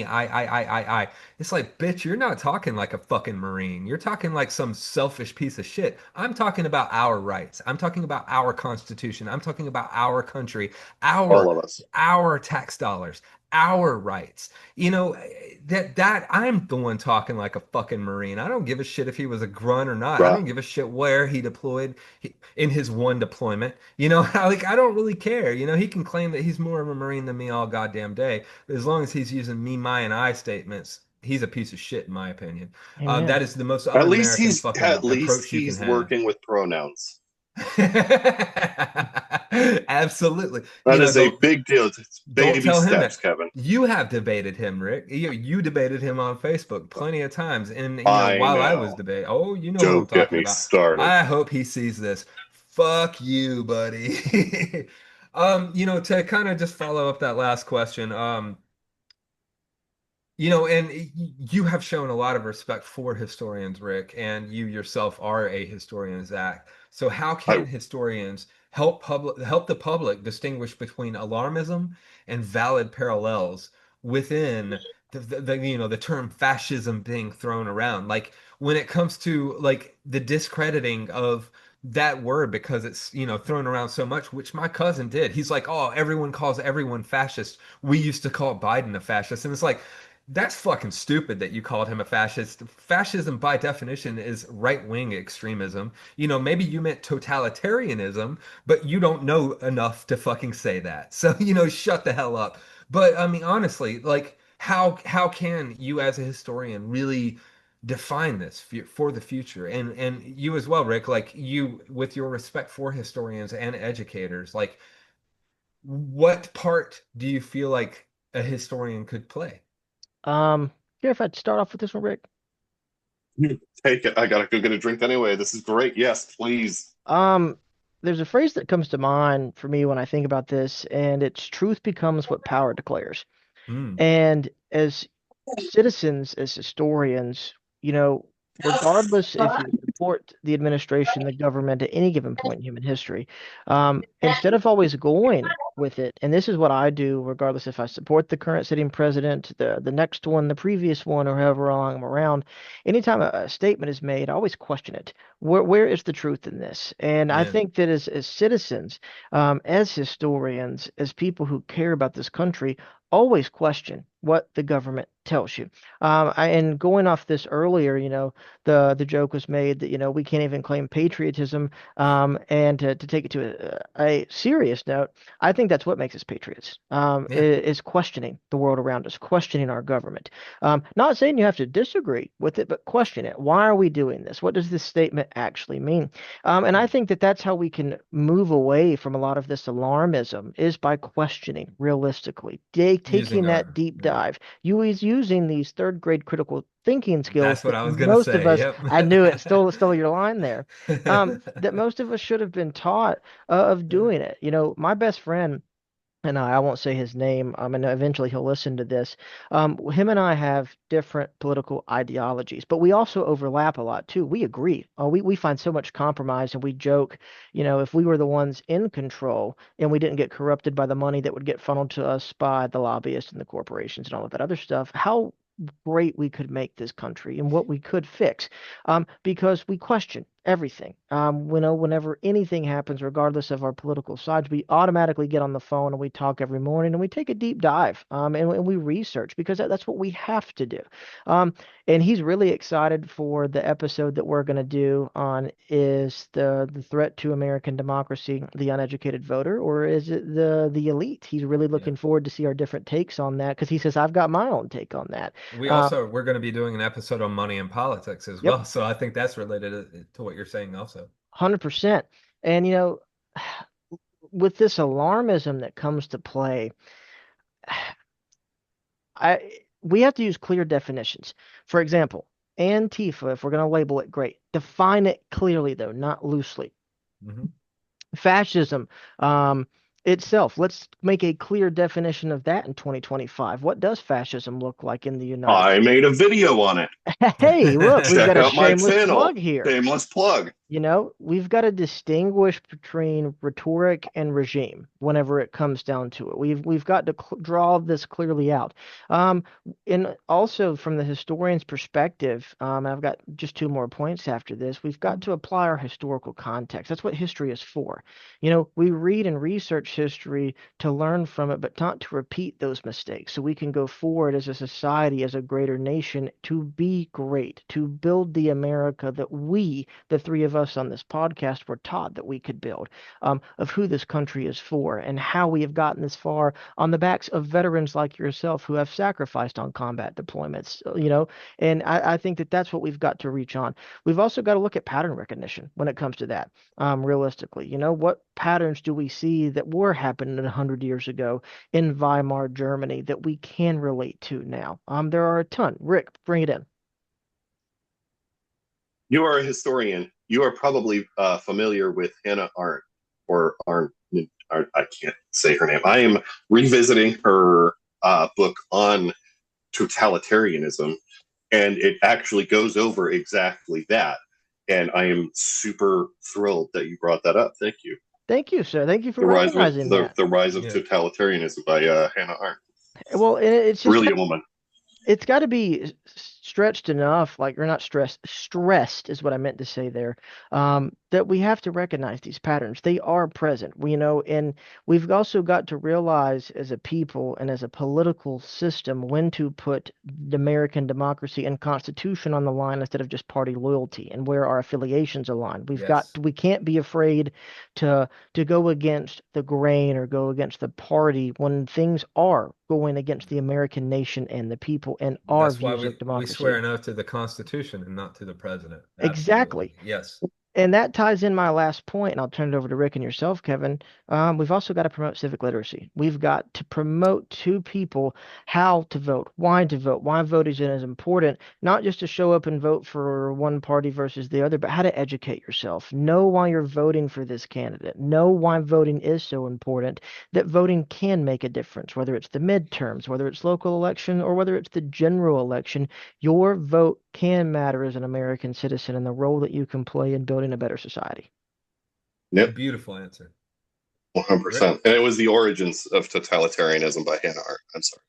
I. It's like, bitch, you're not talking like a fucking Marine. You're talking like some selfish piece of shit. I'm talking about our rights. I'm talking about our Constitution. I'm talking about our country, All our of us. our tax dollars, our rights. That I'm the one talking like a fucking Marine. I don't give a shit if he was a grunt or not. I Right. don't give a shit where he deployed in his one deployment. Like I don't really care. He can claim that he's more of a Marine than me all goddamn day. But as long as he's using me, my, and I statements, he's a piece of shit in my opinion. That Amen. is the most At least un-American he's fucking at least approach you can he's have. working with pronouns. Absolutely. That is a Don't big deal. It's don't baby tell him steps, that. Kevin. You have debated him, Rick. You debated him on Facebook plenty of times. And, I while I was know. debating, oh, you know who I'm Don't get talking me about. started. I hope he sees this. Fuck you, buddy. To kind of just follow up that last question, And you have shown a lot of respect for historians, Rick, and you yourself are a historian, Zach. So how I can historians help the public distinguish between alarmism and valid parallels within the term fascism being thrown around? Like when it comes to like the discrediting of that word because it's thrown around so much, which my cousin did. He's like, oh, everyone calls everyone fascist. We used to call Biden a fascist, and it's like that's fucking stupid that you called him a fascist. Fascism, by definition, is right-wing extremism. Maybe you meant totalitarianism, but you don't know enough to fucking say that. So, shut the hell up. But I mean, honestly, like, how can you as a historian really define this for the future? And you as well, Rick, like you with your respect for historians and educators, like, what part do you feel like a historian could play? Care if I'd start off with this one, Rick? you take it. I gotta go get a drink anyway. This is great. Yes, please. Um, there's a phrase that comes to mind for me when I think about this, and it's truth becomes what power declares. Mm, And as citizens, as historians, regardless if you support the administration, the government at any given point in human history, instead of always going with it, and this is what I do, regardless if I support the current sitting president, the next one, the previous one, or however long I'm around, anytime a statement is made, I always question it. Where is the truth in this? And I man, think that as citizens, as historians, as people who care about this country, always question what the government tells you. And going off this earlier, the joke was made that we can't even claim patriotism. And to take it to a serious note, I think that's what makes us patriots. yeah, Is questioning the world around us, questioning our government. Not saying you have to disagree with it, but question it. Why are we doing this? What does this statement actually mean? And I think that that's how we can move away from a lot of this alarmism is by questioning realistically, taking using that our, deep yeah, dive. You is using these third grade critical thinking skills that's what that I was gonna most of say. us, Yep. I knew it, stole your line there, that most of us should have been taught of Yeah. doing it. My best friend and I won't say his name, and eventually he'll listen to this. Him and I have different political ideologies, but we also overlap a lot too. We agree. We find so much compromise, and we joke, if we were the ones in control and we didn't get corrupted by the money that would get funneled to us by the lobbyists and the corporations and all of that other stuff, how great we could make this country and what we could fix, because we question everything. Whenever anything happens, regardless of our political sides, we automatically get on the phone and we talk every morning and we take a deep dive, and we research because that's what we have to do. Um, and he's really excited for the episode that we're going to do on is the threat to American democracy, the uneducated voter, or is it the elite? He's really Yeah. looking forward to see our different takes on that because he says I've got my own take on that. Uh, We're going to be doing an episode on money and politics as yep, well. So I think that's related to what you're saying also. 100%. And with this alarmism that comes to play, we have to use clear definitions. For example, Antifa, if we're going to label it, great. Define it clearly, though, not loosely. Hmm. Fascism, itself, let's make a clear definition of that in 2025. What does fascism look like in the United I States? made a video on it. Hey, look, we've Check got a out my shameless channel. plug here. Shameless plug. We've got to distinguish between rhetoric and regime whenever it comes down to it. We've got to draw this clearly out. Um, and also from the historian's perspective, I've got just two more points after this. We've got to apply our historical context. That's what history is for. We read and research history to learn from it, but not to repeat those mistakes. So we can go forward as a society, as a greater nation, to be great, to build the America that we, the three of us on this podcast, were taught that we could build, of who this country is for and how we have gotten this far on the backs of veterans like yourself who have sacrificed on combat deployments, and I think that that's what we've got to reach on. We've also got to look at pattern recognition when it comes to that, realistically. What patterns do we see that were happening 100 years ago in Weimar, Germany that we can relate to now? There are a ton. Rick, bring it in. You are a historian. You are probably familiar with Hannah Arendt or Arendt. I can't say her name. I am revisiting her book on totalitarianism, and it actually goes over exactly that. And I am super thrilled that you brought that up. Thank you. Thank you, sir. Thank you for The rise of recognizing that. the rise of Yeah. totalitarianism by Hannah Arendt. Well, and it's just got Brilliant woman. it's got to be stretched enough, like, or not stressed is what I meant to say there, that we have to recognize these patterns. They are present, and we've also got to realize as a people and as a political system when to put the American democracy and Constitution on the line instead of just party loyalty and where our affiliations align. Yes. We can't be afraid to go against the grain or go against the party when things are going against the American nation and the people and our That's why views of we swear democracy. an oath to the Constitution and not to the president. Absolutely. Exactly. Yes. And that ties in my last point, and I'll turn it over to Rick and yourself, Kevin. We've also got to promote civic literacy. We've got to promote to people how to vote, why voting is important, not just to show up and vote for one party versus the other, but how to educate yourself. Know why you're voting for this candidate. Know why voting is so important, that voting can make a difference, whether it's the midterms, whether it's local election, or whether it's the general election. Your vote can matter as an American citizen and the role that you can play in building a better society. Yep, Beautiful answer. Rick? 100%. And it was the origins of totalitarianism by Hannah Arendt. I'm sorry.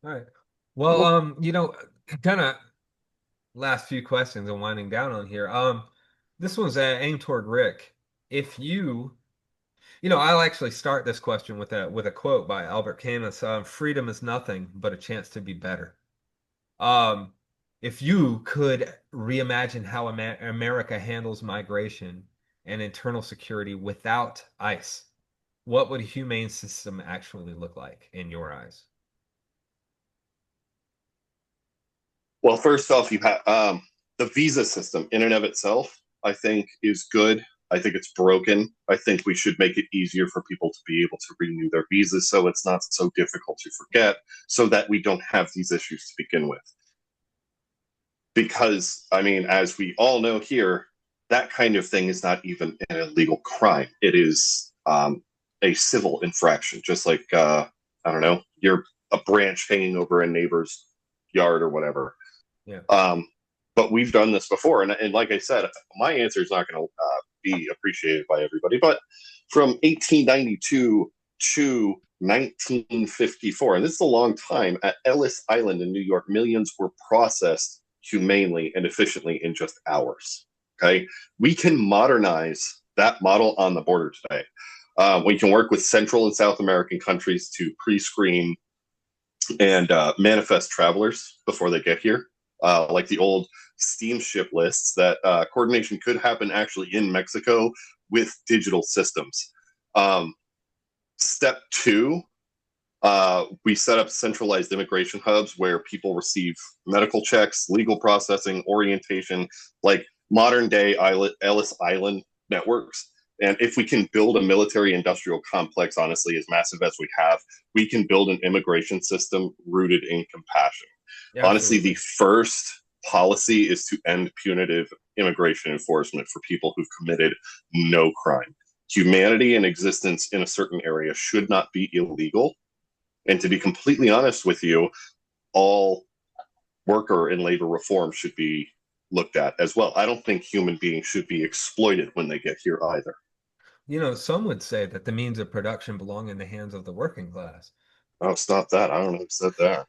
All right. Well, Well, kind of last few questions and winding down on here. This one's aimed toward Rick. If I'll actually start this question with a quote by Albert Camus. Freedom is nothing but a chance to be better. Um, if you could reimagine how America handles migration and internal security without ICE, what would a humane system actually look like in your eyes? Well, first off, you have the visa system in and of itself, I think, is good. I think it's broken. I think we should make it easier for people to be able to renew their visas so it's not so difficult to forget, so that we don't have these issues to begin with. Because, I mean, as we all know here, that kind of thing is not even an illegal crime. It is a civil infraction, just like, I don't know, you're a branch hanging over a neighbor's yard or whatever. Yeah. But we've done this before. And like I said, my answer is not going to be appreciated by everybody. But from 1892 to 1954, and this is a long time, at Ellis Island in New York, millions were processed humanely and efficiently in just hours. Okay. We can modernize that model on the border today. We can work with Central and South American countries to pre screen and manifest travelers before they get here, like the old steamship lists, that coordination could happen actually in Mexico with digital systems. Step two, we set up centralized immigration hubs where people receive medical checks, legal processing, orientation, like modern day Ellis Island networks. And if we can build a military industrial complex, honestly, as massive as we have, we can build an immigration system rooted in compassion. Yeah, Honestly, the absolutely. first policy is to end punitive immigration enforcement for people who've committed no crime. Humanity and existence in a certain area should not be illegal. And to be completely honest with you, all worker and labor reform should be looked at as well. I don't think human beings should be exploited when they get here either. Some would say that the means of production belong in the hands of the working class. Oh, stop that. I don't know who said that.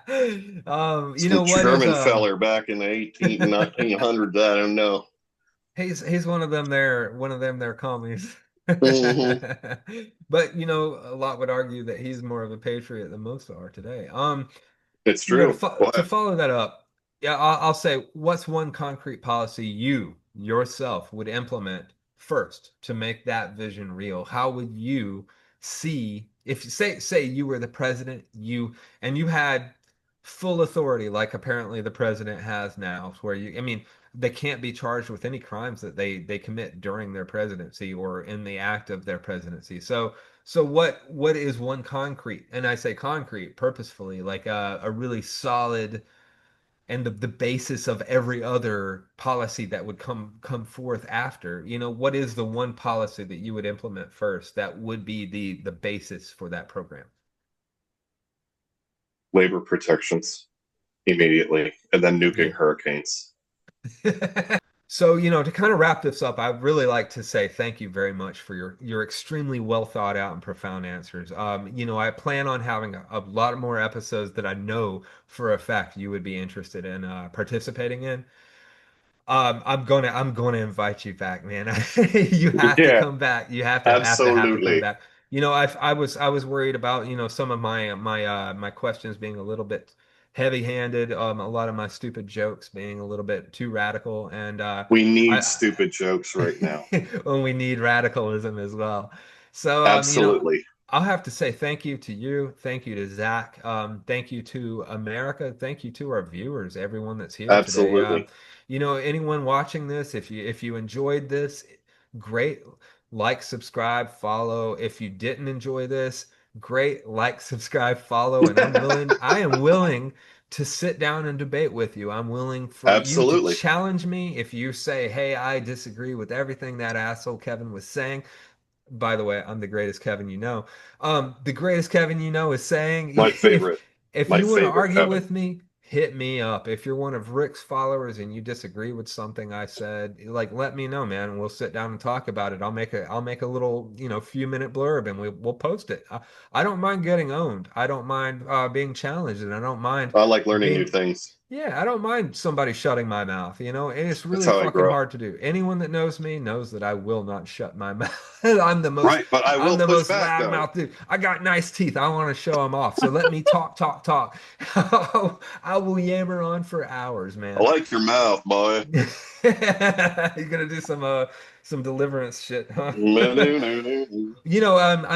You Some know what is German feller back in the 1900s. I don't know. he's one of them there commies. Mm-hmm. But a lot would argue that he's more of a patriot than most are today. It's To true. to follow that up, yeah, I'll say, what's one concrete policy you yourself would implement first to make that vision real? How would you see if say you were the president, you had full authority like apparently the president has now, where I mean, they can't be charged with any crimes that they commit during their presidency or in the act of their presidency. So what is one concrete, and I say concrete purposefully, like a really solid and the basis of every other policy that would come forth after? What is the one policy that you would implement first that would be the basis for that program? labor protections immediately, and then nuking Yeah. hurricanes. So, to kind of wrap this up, I'd really like to say thank you very much for your extremely well thought out and profound answers. I plan on having a lot more episodes that I know for a fact you would be interested in participating in. I'm gonna invite you back, man. You have to Yeah, come back. You have to come absolutely. back. I was worried about, some of my questions being a little bit heavy-handed, a lot of my stupid jokes being a little bit too radical, and We need I stupid jokes right now. when we need radicalism as well. So, Absolutely. I'll have to say thank you to you, thank you to Zach, thank you to America, thank you to our viewers, everyone that's here today. Absolutely. Anyone watching this, if you enjoyed this, great. Like, subscribe, follow. If you didn't enjoy this, great. Like, subscribe, follow, and I am willing to sit down and debate with you. I'm willing for you to Absolutely. challenge me if you say, "Hey, I disagree with everything that asshole Kevin was saying." By the way, I'm the greatest Kevin you know. The greatest Kevin you know is saying, My if favorite. if My you want to favorite argue Kevin. with me, hit me up. If you're one of Rick's followers and you disagree with something I said, like let me know, man, and we'll sit down and talk about it. I'll make a little, few minute blurb and we'll post it. I don't mind getting owned. I don't mind being challenged, and I don't mind I like learning new being things. yeah, I don't mind somebody shutting my mouth, and it's That's really how I fucking grow. hard to do. Anyone that knows me knows that I will not shut my mouth. I'm the most Right, but I I'm will the push most back though. loudmouth dude. I got nice teeth. I want to show them off. So let me talk, talk, talk. I will yammer on for hours, I man. like your mouth, boy. You're gonna do some deliverance shit, huh? I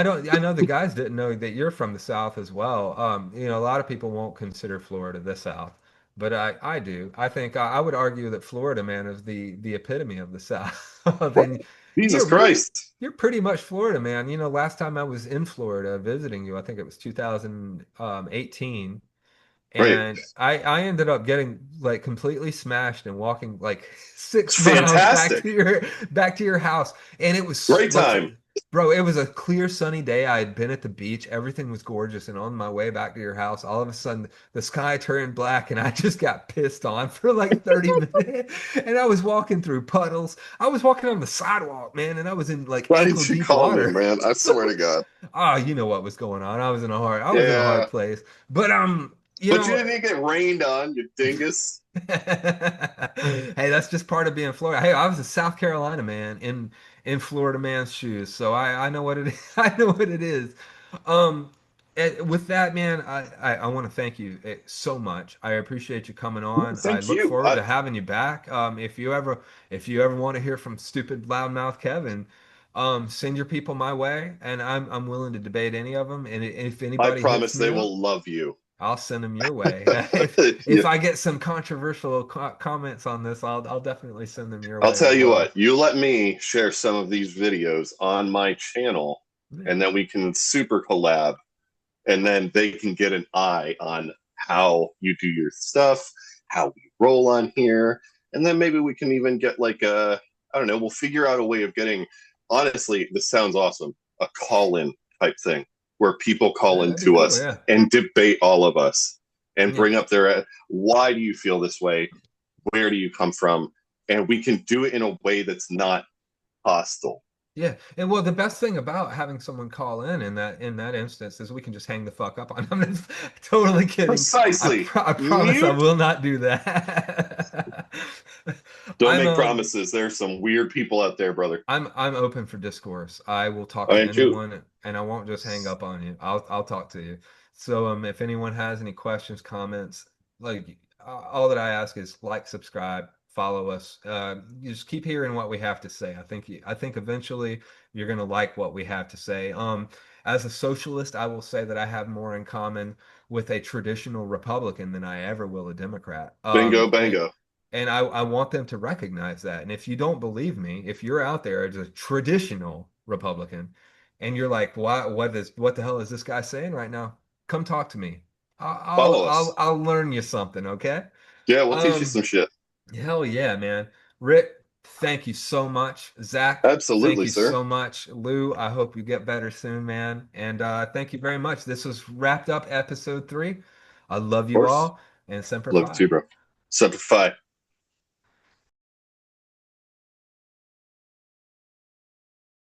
know the guys didn't know that you're from the South as well. A lot of people won't consider Florida the South, but I do. I think I would argue that Florida, man, is the epitome of the South. What? And Jesus you're Christ. you're pretty much Florida, man. Last time I was in Florida visiting you, I think it was 2018. Right. And I ended up getting like completely smashed and walking like It's 6 miles back fantastic. to your house. And it was Great like, time. bro, it was a clear sunny day. I had been at the beach. Everything was gorgeous. And on my way back to your house, all of a sudden the sky turned black and I just got pissed on for like 30 minutes. And I was walking through puddles. I was walking on the sidewalk, man, and I was in like Why ankle didn't you deep call me, water. man? I swear to God. Oh, you know what was going on. I was in a hard Yeah. place. But you But you know, didn't get rained on, you dingus. hey, that's just part of being Florida. Hey, I was a South Carolina man in Florida man's shoes, so I know what it is. I know what it is. Um, with that, man, I want to thank you so much. I appreciate you coming on. I Thank look you. forward to having you back. If you ever want to hear from stupid loudmouth Kevin, send your people my way, and I'm willing to debate any of them. And if I anybody hits promise me they up, will love you. I'll send them your way. If Yeah. I get some controversial comments on this, I'll definitely send them your I'll way tell as you well. what, you let me share some of these videos on my channel, Yeah. and then we can super collab, and then they can get an eye on how you do your stuff, how we roll on here, and then maybe we can even get like I don't know, we'll figure out a way of getting, honestly, this sounds awesome, a call-in type thing where people call Yeah, in that'd be to cool. us Yeah. and debate all of us and Yeah. bring up their why do you feel this way? Where do you come from? And we can do it in a way that's not hostile. Yeah. And well, the best thing about having someone call in that instance is we can just hang the fuck up on them. I'm just totally kidding. I Precisely. pro I promise I Mute. will not do that. Don't I'm make promises. There's some weird people out there, brother. I'm open for discourse. I will talk I to am too. anyone and I won't just hang up on you. I'll talk to you. So if anyone has any questions, comments, like all that I ask is like, subscribe, follow us. You just keep hearing what we have to say. I think eventually you're gonna like what we have to say. As a socialist, I will say that I have more in common with a traditional Republican than I ever will a Democrat. Bingo, bango. And I want them to recognize that. And if you don't believe me, if you're out there as a traditional Republican and you're like, what the hell is this guy saying right now? Come talk to me. I'll Follow I'll us. I'll learn you something, okay? Yeah, we'll teach you Um, some shit. hell yeah, man. Rick, thank you so much. Zach, thank Absolutely, you sir. so much. Lou, I hope you get better soon, man. And thank you very much. This was wrapped up episode 3. I love Of you course. all, and Semper Love you Fi. too, bro. Semper Fi.